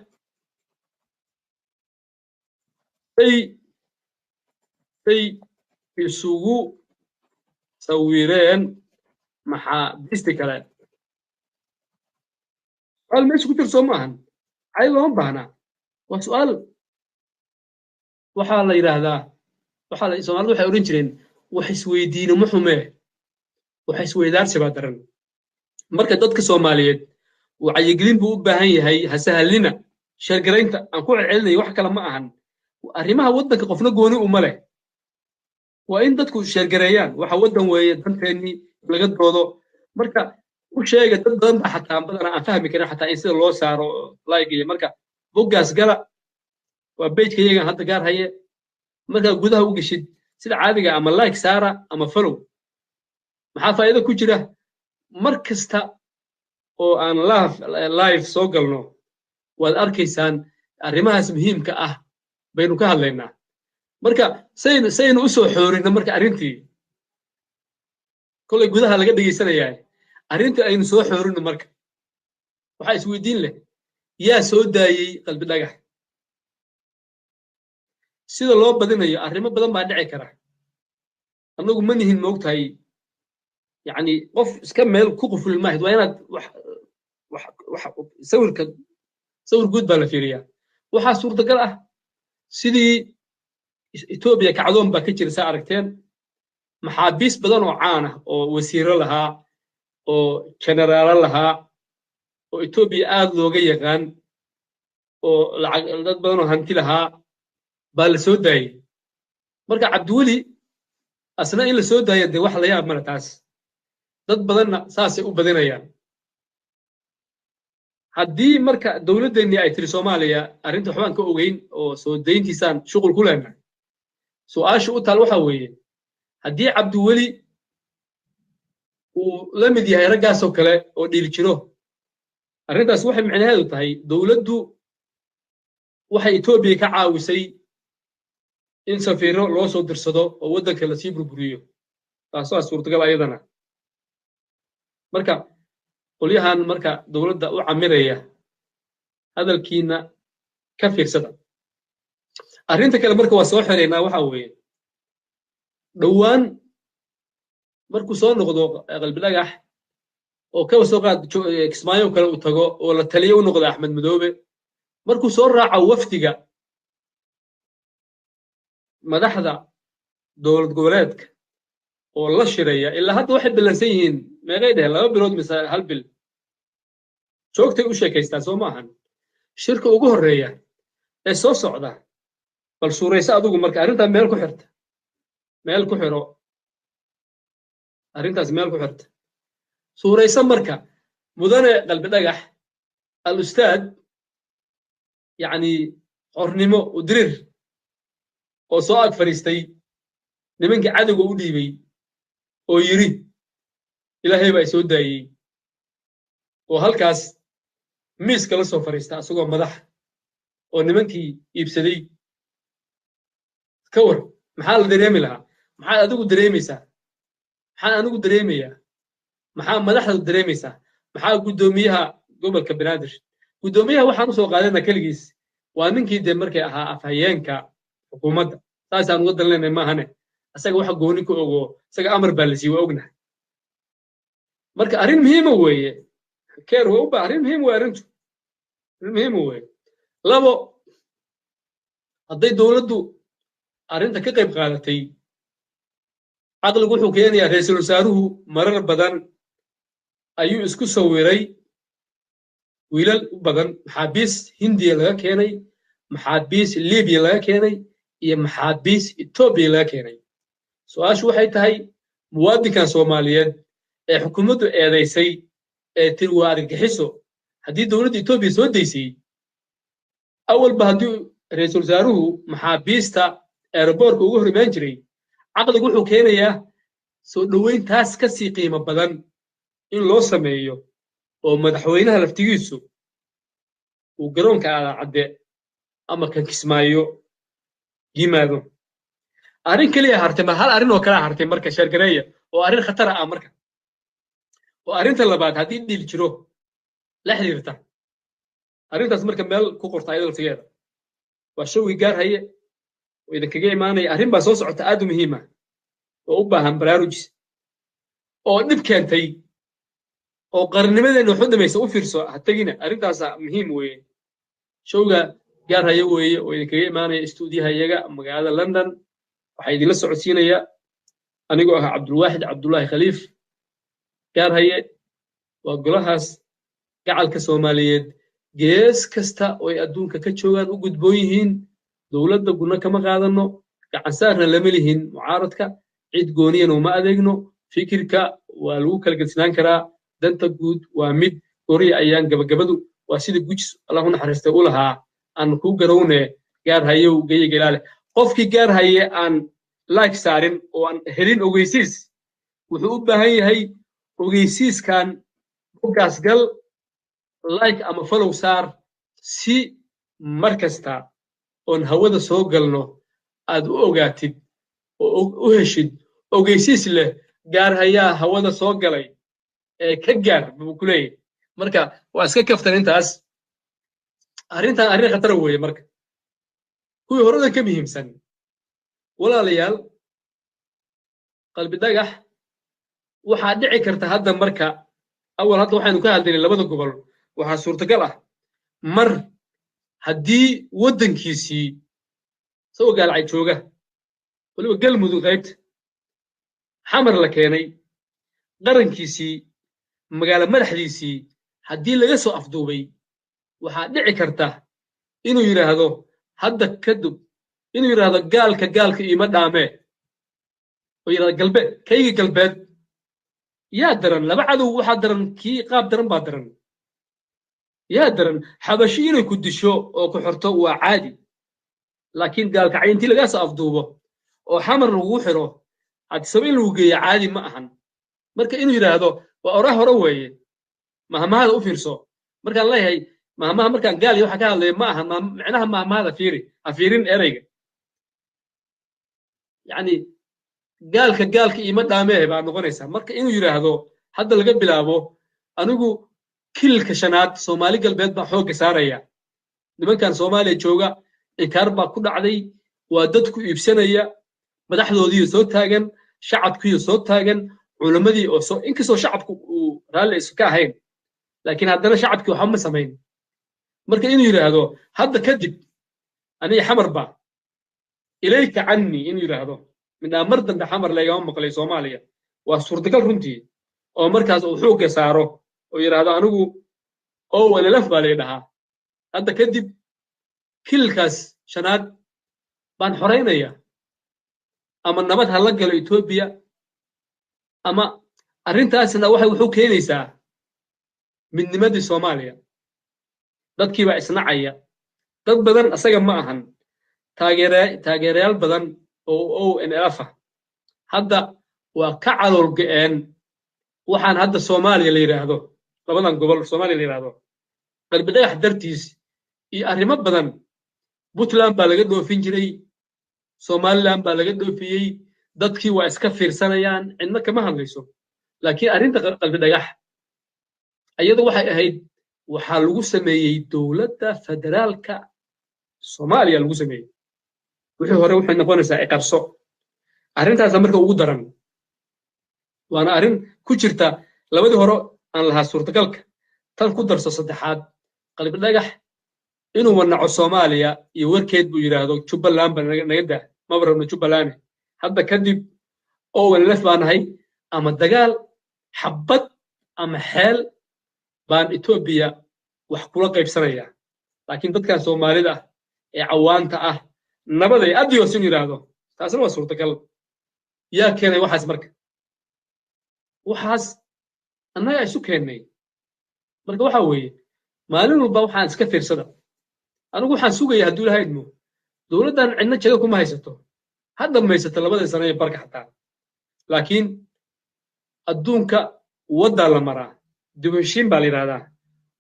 say isugu sawireen maxaabiisti kale su'aal meesha ku jir soo maahan cay looma baahna waa su'aal waxaa la yidhaahdaa soomaalidu waxay odhan jireen wax isweydiino ma xumee wax isweydaarsi baa daran marka dadka soomaaliyeed wacyigelin buu u baahan yahay hasahallina sheergaraynta aan ku celcelinayo wax kale ma ahan arrimaha waddanka qofna gooni uma leh waa in dadku sheergareeyaan waxa waddan weeye danteennii laga doodo marka u sheega dad badan ba xataa badan aan fahmi karin xataa in sida loo saaro like iyo marka boggaas gala waa page-ka iyagan hadda gaar haye marka gudaha u geshid sida caadiga ama like saara ama follow maxaa faa'iido ku jira mar kasta oo aan live soo galno waad arkaysaan arrimahaas muhiimka ah baynu ka hadlaynaa marka saynu u soo xoorino marka arrintii kolay gudaha laga dhegaysanayaa arrintii aynu soo xoorino marka waxaa isweydiin leh yaa soo daayey qalbi dhagax sida loo badinayo arrimo badan baa dhici kara annagu ma nihin moogtahay yacni qof iska meel ku qufulin maahid waa inaad sawir guud baa la fiiriyaa waxaa suurtagal ah sidii etoobiya kacdoon baa ka jira saa aragteen maxaabiis badan oo caan ah oo wasiiro lahaa oo generaalo lahaa oo etoobiya aad looga yaqaan oo dad badan oo hanti lahaa baa la soo daayey marka cabdiweli asna in la soo daaya dee wax la yaab male taas dad badanna saasay u badinayaan haddii marka dowladdeennii ay tiri soomaaliya arrinta waxbaan ka ogeyn oo soo dayntiisaan shuqul ku leenahay su'aasha u taal waxaa weeye haddii cabdiweli uu la mid yahay raggaasoo kale oo dhiili jiro arrintaas waxay micnaheedu tahay dowladdu waxay etoobiya ka caawisay in safiiro loo soo dirsado oo waddanka lasii burburiyo taasoo suurtagal ayadana marka qolyahan marka dowladda u camiraya hadalkiina ka fiirsada arrinta kale marka waa soo xiraynaa waxaa weeye dhowaan markuu soo noqdo qalbi dhagax oo kaba soo qaad kismaayo kale u tago oo la taliyo u noqdo axmed madoobe markuu soo raaco wafdiga madaxda dowlad goboleedka oo la shiraya ilaa hadda waxay ballansan yihiin meeqay dheheen 2 bilood mise 1 bil joogtay u sheekaystaa soo maahan shirka ugu horreeya ee soo socda bal suuraysa adigu marka arrintaa meel ku xirta meel ku xiro arrintaas meel ku xirta suuraysa marka mudane qalbi dhagax al-ustaad yacni xornimo u dirir oo soo ag fadhiistay nimankii cadowga u dhiibay oo yidhi ilaahay baa soo daayey oo halkaas miiska la soo fadhiista asagoo madax oo nimankii iibsaday ka war maxaa la dareemi lahaa maxaad adigu dareemaysaa maxaan anigu dareemayaa maxaa madaxda dareemaysaa maxaa guddoomiyaha gobolka banaadir guddoomiyaha waxaan u soo qaadana keligiis waa ninkii dee markay ahaa afhayeenka xukuumadda saasaan uga dalinaynay maahane asaga waxa gooni ku ogo isaga amar baa la sii waa ognahay marka arrin muhiima weeye keer waa u baa arrin muhiim weeye arrin muhiima weeye labo hadday dowladdu arrinta ka qayb qaadatay caqligu wuxuu keenayaa ra'iisul wasaaruhu marar badan ayuu isku sawiray wiilal u badan maxaabiis hindiya laga keenay maxaabiis libiya laga keenay iyo maxaabiis etoobiya laga keenay su-aashu waxay tahay muwaadinkan soomaaliyeed ee xukuumaddu eedaysay ee tiri waa argagixiso haddii dowladda etoobiya soo daysay awalba haddii ra'iisul wasaaruhu maxaabiista aeroboortka ugu hor imaan jiray caqligu wuxuu keenayaa soo dhoweyntaas ka sii qiimo badan in loo sameeyo oo madaxweynaha laftigiisu uu garoonka cadde ama kan kismaayo yimaado arrin keliya hartay ma hal arrin oo kala hartay marka sheergareeya oo arrin khatar ah marka oo arrinta labaad haddii dhil jiro la xiriirta arrintaas marka meel ku qorta ayadoo laftigeeda waa shawgi gaar haye oo idinkaga imaanaya arrin baa soo socota aad u muhiima oo u baahan baraarujis oo dhib keentay oo qarnimadeena wax u dhamaysa u fiirso ha tegina arrintaasa muhiim weeye showga gaar haye weeye oo idinkaga imaanaya istuudiyaha iyaga magaalada london waxaa idinla socodsiinaya anigoo ah cabdulwaaxid cabdullaahi khaliif gaar haye waa golahaas gacalka soomaaliyeed gees kasta oo ay adduunka ka joogaan u gudboon yihiin dowladda guna kama qaadano gacan saarna lama lihin mucaaradka cid gooniyana uma adeegno fikirka waa lagu kala gedsinaan karaa danta guud waa mid goriya ayaan gabagabadu waa sida gujis allah u naxariistay u lahaa aan ku garowne gaar hayow geyiga ilaale qofkii gaar haye aan like saarin oo aan helin ogeysiis wuxuu u baahan yahay ogeysiiskan boggaas gal like ama follow saar si mar kasta oon hawada soo galno aad u ogaatid oo u heshid ogeysiis leh gaar hayaa hawada soo galay ee ka gaar buu ku leeyahay marka waa iska kaftan intaas arrintan arrin khatar weeye marka kuwii horadan ka muhiimsan walaalayaal qalbi dhagax waxaa dhici karta hadda marka awal hadda waxaynu ka hadlaynay labada gobol waxaa suurtagal ah mar haddii waddankiisii isagoo gaalacay jooga weliba galmudug qaybta xamar la keenay qarankiisii magaalo madaxdiisii haddii laga soo afduubay waxaa dhici karta inuu yidhaahdo hadda kadib inuu yidhaahdo gaalka iima dhaamee oo yidhahdo galbeed kayga galbeed yaa daran laba cadow waxaa daran kii qaab daran baa daran yaa daran xabashi inay ku disho oo ku xorto waa caadi laakiin gaalkacay intii lagaa soo afduubo oo xamar lagu xiro haddisaba in lagu geeya caadi ma ahan marka inuu yidhaahdo waa oraa hore weeye mahmahada u fiirso markaan leeyahay mahmaha markaan gaal iyo waxa ka hadlaya ma ahan micnaha mahmahada fiiri ha fiirin ereyga yacni gaalka iima dhaamee baa noqonaysaa marka inuu yidhaahdo hadda laga bilaabo anigu kililka shanaad soomaali galbeed baa xoogga saaraya nimankan soomaaliya jooga inkaar baa ku dhacday waa dadku iibsanaya madaxdoodiiyo soo taagan shacabkiiyo soo taagan culammadii oo soo inkastoo shacabku uu raalli isu ka ahayn laakiin haddana shacabkii waxba ma samayn marka inuu yidhaahdo hadda kadib aniga xamar ba ilayka canni inuu yidhaahdo midnaa mar dambe xamar laygama maqlay soomaaliya waa suurtagal runtii oo markaas uu xoogga saaro oo yidhaahdo anigu oo walelaf baa lay dhahaa hadda kadib kililkaas shanaad baan xoraynaya ama nabad ha la galo etoobiya ama arrintaasna wuxuu keenaysaa midnimadii soomaaliya dadkii baa isnacaya dad badan asaga ma ahan taageerayaal badan oo ONLF ah hadda waa ka calool go'een waxaan hadda soomaaliya la yidhaahdo labadan gobol soomaaliya la yidhaahdo qalbi dhagax dartiis iyo arrimo badan puntland baa laga dhoofin jiray somaliland baa laga dhoofiyey dadkii waa iska fiirsanayaan cidna kama hadlayso laakiin arrinta qalbi dhagax iyadu waxay ahayd waxaa lagu sameeyey dowladda federaalka soomaaliya lagu sameeyey wixii hore waxay noqonaysaa iqarso arrintaasa marka ugu daran waana arrin ku jirta labadii hore aan lahaa suurtagalka tan ku darso saddexaad qalbi dhagax inuu wanaco soomaaliya iyo warkeed buu yidhaahdo jubbaland ba naga daa maba rabno jubbalane hadda kadib ONLF baa nahay ama dagaal xabbad ama xeel baan etoobiya wax kula qaybsanaya laakiin dadkan soomaalida ah ee cawaanta ah nabaday adios inuu yidhaahdo taasna waa suurtagal yaa keenay waxaas marka waxaas annaga isu keennay marka waxa weeye maalin walba waxaan iska fiirsada anigu waxaan sugaya hadduu ilaha idmo dowladdan cidna jaga kuma haysato ha dhammaysato labadii sano ee barka xataa laakiin adduunka waddaa la maraa dib heshiin baa la yidhahdaa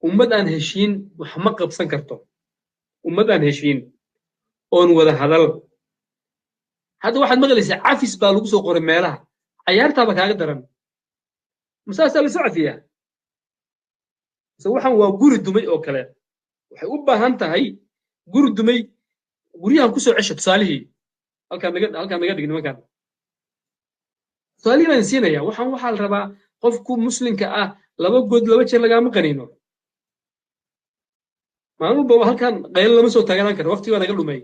ummad aan heshiin wax ma qabsan karto ummad aan heshiin oon wada hadal hadda waxaad maqlaysaa cafis baa lagu soo qoray meelaha cayaartaaba kaaga daran masaasaa la socodsiyaa mise waxaan waa guri dumay oo kale waxay u baahan tahay guri dumay guryahan ku soo cesha tusaalihii halkaan naga dhig nimankan tusaalihii baan siinaya waxaa la rabaa qofku muslimka ah laba good laba jeer lagaama qaniino maalin walba halkan qaylo lama soo taaganaan karo waqti baa naga dhumay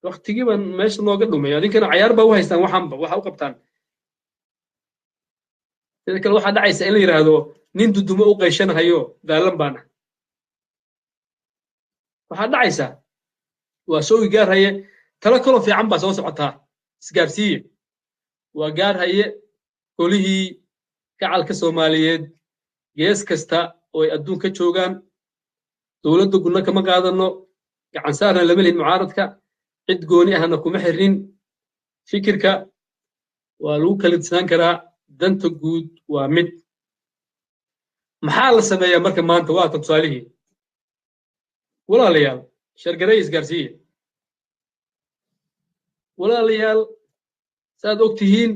waqtigii baan meesha nooga dhumay adinkana cayaar baa u haystaan waxaanba waxa u qabtaan sida kale waxaa dhacaysa in la yidhaahdo nin dudumo u qayshanahayo daalan baana waxaa dhacaysa waa soo igaarhaye talo kaloo fiican baa soo socotaa isgaarsiiye waa gaar haye golihii gacalka Soomaaliyeed gees kasta oo ay adduunka joogaan dowladda gudna kama qaadano gacan saarna lama lihin mucaaradka cid gooni ahna kuma xirin fikirka waa lagu kala disnaan karaa danta guud waa mid maxaa la sameeyaa marka maanta waa tan tusaalihii walaalayaal shargaray isgaarsiiye walaalayaal saad ogtihiin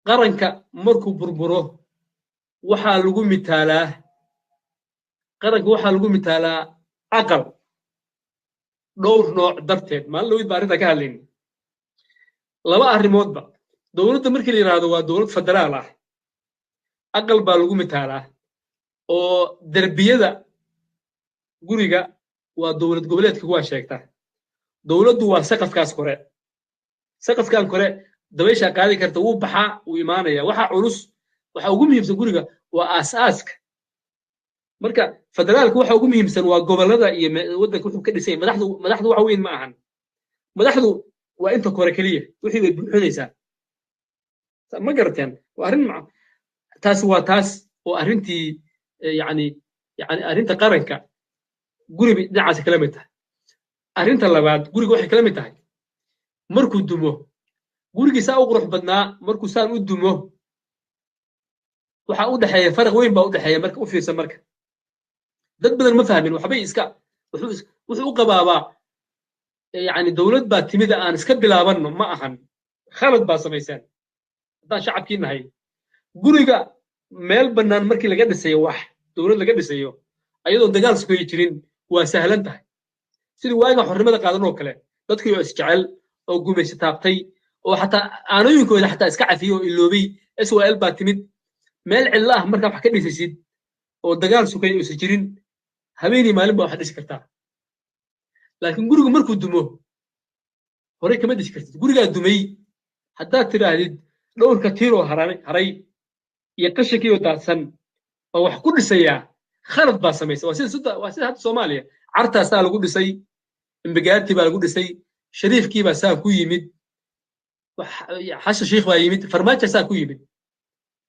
qaranka markuu burburo waxaa lagu mitaalaa qaranka waxaa lagu mitaalaa aqal dhowr nooc darteed maalin dhowid baa arrintaa ka hadlayni laba arrimoodba dowladda markii la yidhaahdo waa dowlad federaal ah aqal baa lagu mitaalaa oo derbiyada guriga waa dowlad goboleedka kuwaa sheegta dowladdu waa saqafkaas kore saqafkan kore dabayshaa qaadi karta wuu baxaa wuu imaanaya waxa culus waxa ugu muhiimsan guriga waa aasaaska marka federaalka waxa ugu muhiimsan waa gobolada iyo waddanka wuxuu ka dhisay madaxdu waxa weyn ma ahan madaxdu waa inta kore kaliya wixii way buuxinaysaa ma garateen waa arrin taas waa taas oo arrintii yani arrinta qaranka guriga dhinacaasi kala mid tahay arrinta labaad guriga waxay kala mid tahay markuu dumo gurigii saa u qurux badnaa markuu saan u dumo waxa u dhaxeeya faraq weyn baa u dhaxeeya marka u fiirsan marka dad badan ma fahmin waxbay iska wuxuu u qabaabaa yani dowlad baa timida aan iska bilaabanno ma ahan khalad baa samaysaan haddaan shacabkii nahay guriga meel bannaan markii laga dhisayo wax dowlad laga dhisayo ayadoo dagaal sugayi jirin waa sahlan tahay sidii waaga xornimada qaadan oo kale dadkii oo isjecel oo gumaysi taabtay oo xataa aanooyinkooda xataa iska cafiyey oo iloobay SYL baa timid meel cidla ah markaa wax ka dhisaysid oo dagaal sugay uusan jirin habeenii maalin baa wax dhisi kartaa laakiin gurigu markuu dumo horey kama dhisi kartid gurigaa dumay haddaad tidhaahdid dhowrka tiiroo haray iyo qashinkiioo daadsan oo wax ku dhisayaa khalad baa samaysa waa sida hadda Soomaaliya cartaasaa lagu dhisay imbigaati baa lagu dhisay shariifkii baa saa ku yimid xasha shiikh baa yimid farmaajo saa ku yimid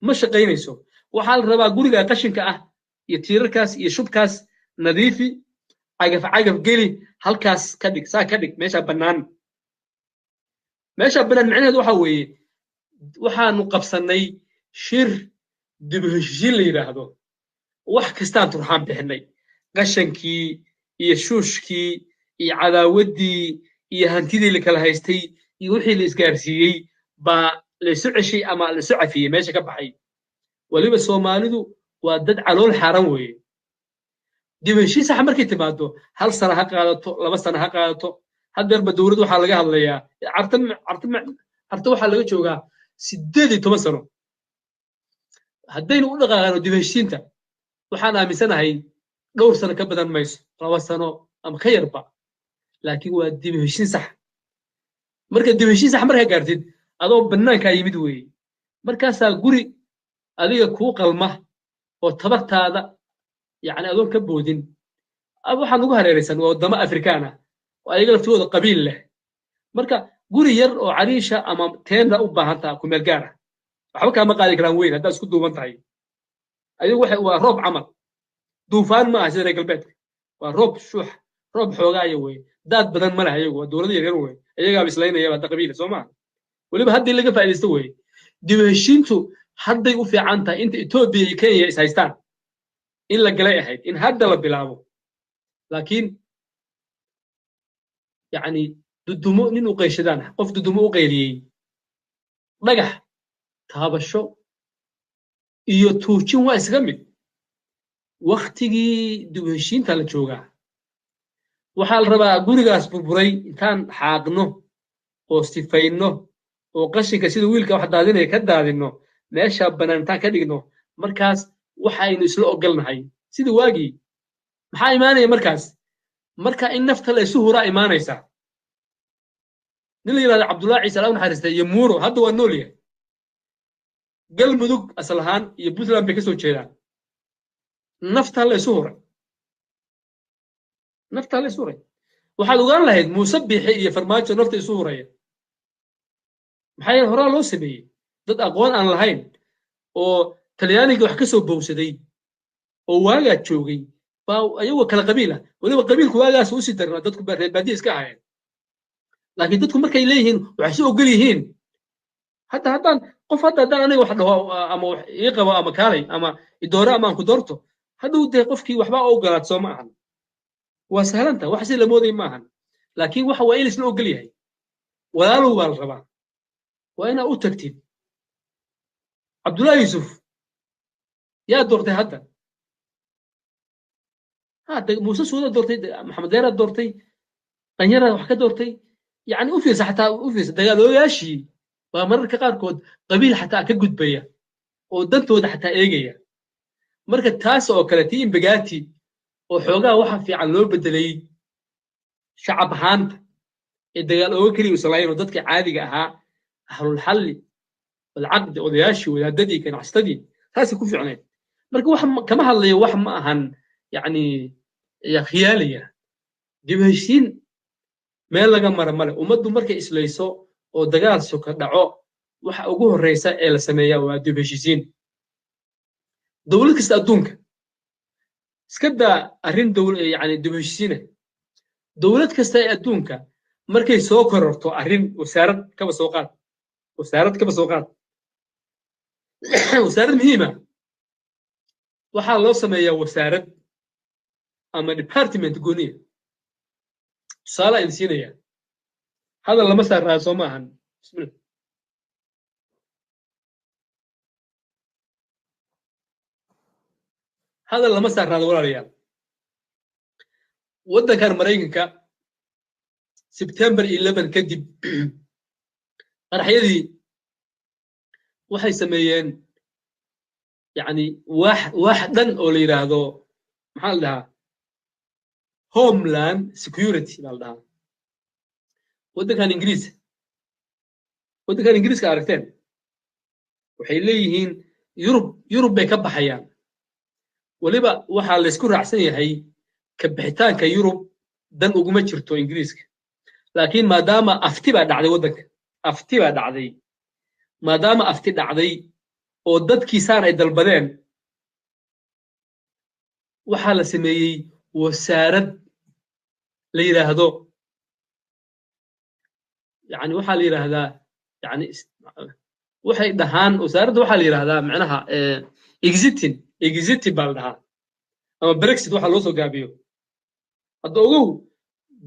ma shaqaynayso waxaa la rabaa guriga qashinka ah iyo tiirarkaas iyo shubkaas nadiifi cagaf geli halkaas ka dhig saa ka dhig meesha bannaan macnaheedu waxa weeye waxaanu qabsannay shir dib u heshiisiin la yidhaahdo wax kastaan turxaan bixinay qashankii iyo shuushkii iyo cadaawaddii iyo hantidii la kala haystay iyo wixii la isgaarsiiyey baa laysu ceshay ama laysu cafiyey meesha ka baxay weliba Soomaalidu waa dad calool xaaran weeye dib u heshiis sax markay timaado 1 sano ha qaadato 2 sano ha qaadato haddeerba dowladda waxaa laga hadlayaa carta waxaa laga joogaa 18 sano haddaynu u dhaqaaqano dib u heshiisiinta waxaan aaminsanahay dhowr sano ka badan mayso 2 sano ama ka yarba laakiin waa dib u heshiisiin sax marka dib u heshiisiin sax markaa gaartid adoo bannaankaa yimid weeye markaasaa guri adiga kuu qalma oo tabartaada yani adoon ka boodin waxaan ugu hareeraysan waa waddamo afrikaan ah oo ayaga laftooda qabiil leh marka guri yar oo cariisha ama teenda u baahan taha ku meel gaar ah waxba kaama qaadi karaan weyn haddaad isku duuban tahay ayagu waa roob camal duufaan ma aha sida reer galbeedka waa roob shuux roob xoogaaya weye daad badan ma leh ayagu waa dowlada yaryar weye ayagaaba islaynayaba hadda qabiila soo maaha weliba haddii laga faa'iidaysto weye dib u heshiintu hadday u fiican tahay inta Ethiopia iyo Kenya is haystaan in la galay ahayd in hadda la bilaabo laakiin yani dudumo nin u qayshadaan qof dudumo u qayliyey dhagax taabasho iyo tuujin waa isaga mid waqtigii dib u heshiinta la joogaa waxaa la rabaa gurigaas burburay intaan xaaqno oo sifayno oo qashinka sida wiilka wax daadinaya ka daadino meesha bannaan intaan ka dhigno markaas waxaynu isla ogolnahay sidii waagii maxaa imaanaya marka in nafta la isu huraa imaanaysa nin la yidhahdo Cabdullaahi Ciise Allahu naxariistay iyo Muuro hadda waa nool yahay galmudug asal ahaan iyo Puntland bay ka soo jeedaan nafta la isu huray waxaad ogaan lahayd Muuse Biixi iyo Farmaajo nafta isu huraya maxaa yeele horaa loo sameeyey dad aqoon aan lahayn oo talyaaniga wax ka soo bowsaday oo waagaa joogay baa ayagoo kala qabiil ah weliba qabiilku waagaas usii darnaa dadku reer baadiya iska ahayeen laakiin dadku markay leeyihiin waxay soo ogol yihiin haddaan qof haddaan aniga wax dhaho ama wax ii qabo ama kaalay ama idoore ama aan ku doorto hadduu dee qofkii waxba ogolaad soo ma ahan waa sahlanta wax si la mooday ma ahan laakiin waxa waa in isla ogol yahay walaalow baa la rabaa waa inaa u tagtid cabdullaahi yuusuf yaa doortay hadda muuse suuda doortay maxamed deeraad doortay danyaraad wax ka doortay yani u fiirsa xataa u fiirsa dagaalooyaashii baa mararka qaarkood qabiil xataa ka gudbaya oo dantooda xataa eegaya marka taas oo kale tii imbagaati oo xoogaa waxa fiican loo bedelay shacab ahaanta ee dagaal ooga keliya islaayeen oo dadka caadiga ahaa ahlulxalli walcaqdi odayaashii wadaadadii ganacsatadii taasay ku fiicneed marka wax kama hadlayo wax ma ahan yani khiyaalaya dib heshiin meel laga mara male ummaddu markay islayso oo dagaal soka dhaco waxa ugu horreysa ee la sameeyaa waa dib heshiisiin dowlad kasta adduunka iska daa arrin yani dib heshiisiina dowlad kasta ee adduunka markay soo kororto arrin wasaarad kaba soo qaad wasaarad muhiima waxaa loo sameeyaa wasaarad ama department gooniya tusaale aan siinaya hadal lama saaraa soo ma ahan bismillah hadal lama saaraado walaalayaal waddankan maraykanka September 11 kadib qaraxyadii waxay sameeyeen yani wax dhan oo la yiraahdo maxaa la dhahaa homeland security baa la dhahaa waddankan ingiriiska aragteen waxay leeyihiin yurub bay ka baxayaan weliba waxaa laysku raacsan yahay ka bixitaanka yurub dan uguma jirto ingiriiska laakiin maadaama afti baa dhacday waddanka maadaama afti dhacday oo dadkiisaan ay dalbadeen waxaa la sameeyey wasaarad la yiraahdo yani waxaa la yiraahdaa yani waxay dhahaan wasaaradda waxaa la yiraahdaa macnaha exiting baa la dhahaa ama brexit waxa loo soo gaabiyo hadda ogow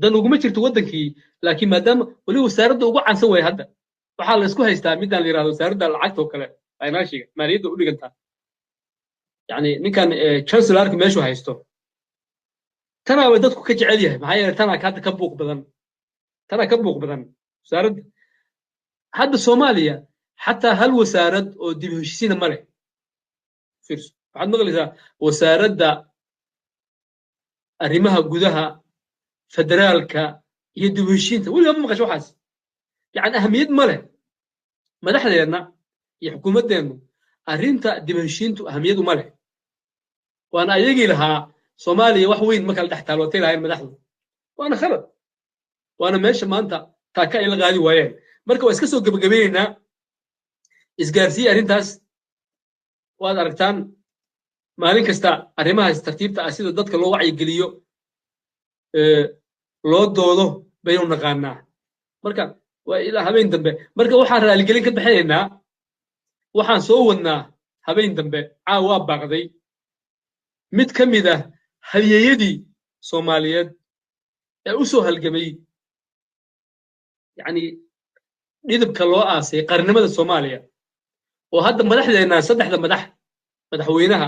dan uguma jirto waddankii laakiin maadaama weli wasaaradda ugu cansan way hadda waxaa la isku haystaa midaan la yirahdo wasaaradda lacagta oo kale financiga maaliyadda u dhigantaa yani ninkan chancellorka meeshu haysto tanaa way dadku ka jecel yahay maxaa yeelay tanaa hadda ka buuq badan wasaaradda hadda Soomaaliya xataa hal wasaarad oo dib u heshiisiina ma leh fiirso waxaad maqlaysaa wasaaradda arrimaha gudaha federaalka iyo dib u heshiinta weliba ma maqasho waxaas yani ahamiyad ma leh madaxdeenna iyo xukuumaddeennu arrinta dib u heshiintu ahamiyad uma leh waana ayagii lahaa Soomaaliya wax weyn ma kala dhex taalootay lahayn madaxdu waana khalad waana meesha maanta taaka ay la qaadi waayeen marka waa iska soo gabagabaynaynaa isgaarsiiya arrintaas waad aragtaan maalin kasta arrimahaas tartiibta ah sida dadka loo wacyigeliyo loo doodo baynu naqaanaa marka waa ilaa habeen dambe marka waxaan raaligelin ka bixinaynaa waxaan soo wadnaa habeen dambe waa baaqday mid ka mid ah halyeeyadii Soomaaliyeed ee u soo halgamay yani dhidibka loo aasay qarnimada Soomaaliya oo hadda madaxdeena saddexda madaxweynaha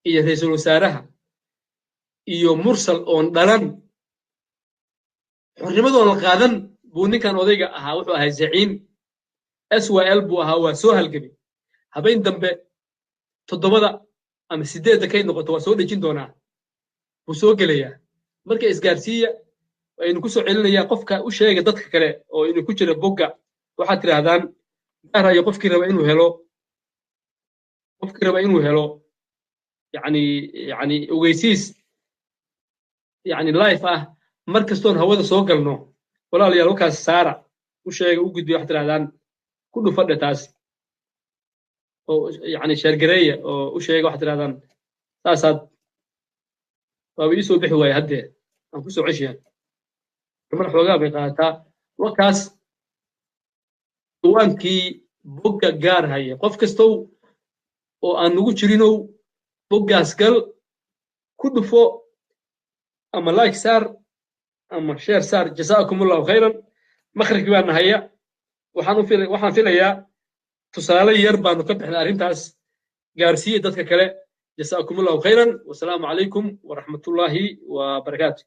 iyo ra'iisul wasaaraha iyo mursal oon dhalan xurnimadoon la qaadan buu ninkan odayga ahaa wuxuu ahaa zaciim SYL buu ahaa waa soo halgamay habeen dambe 7 ama 8 kay noqoto waa soo dhejin doonaa buu soo gelayaa marka isgaarsiiya aynu ku soo celinayaa qofka u sheega dadka kale oo inuu ku jira bogga waxaad tiraahdaan gaarayo qofkii raba inuu helo yani ogeysiis yani life ah mar kastoon hawada soo galno walaalayaal halkaas saara u sheega u gudbiya waxaad tiraahdaan كله فدة تاس أو يعني شرقرية أو شيء واحد هذا تاسات فبيسوا بحواي هدي أنفسوا عشيا كمان حوجا بقاتا وكاس وانكي بوجا جار هاي قف كستو وأن نقول شرينو بوجا سكال كله فوق أما لايك صار أما شير صار جزاكم الله خيرا مخرج بأن هيا waxaan filayaa tusaale yar baanu ka bixnay arrintaas gaarsiiya dadka kale jasaakumullahu khayran wasalaamu calaykum waraxmatullaahi wabarakaatu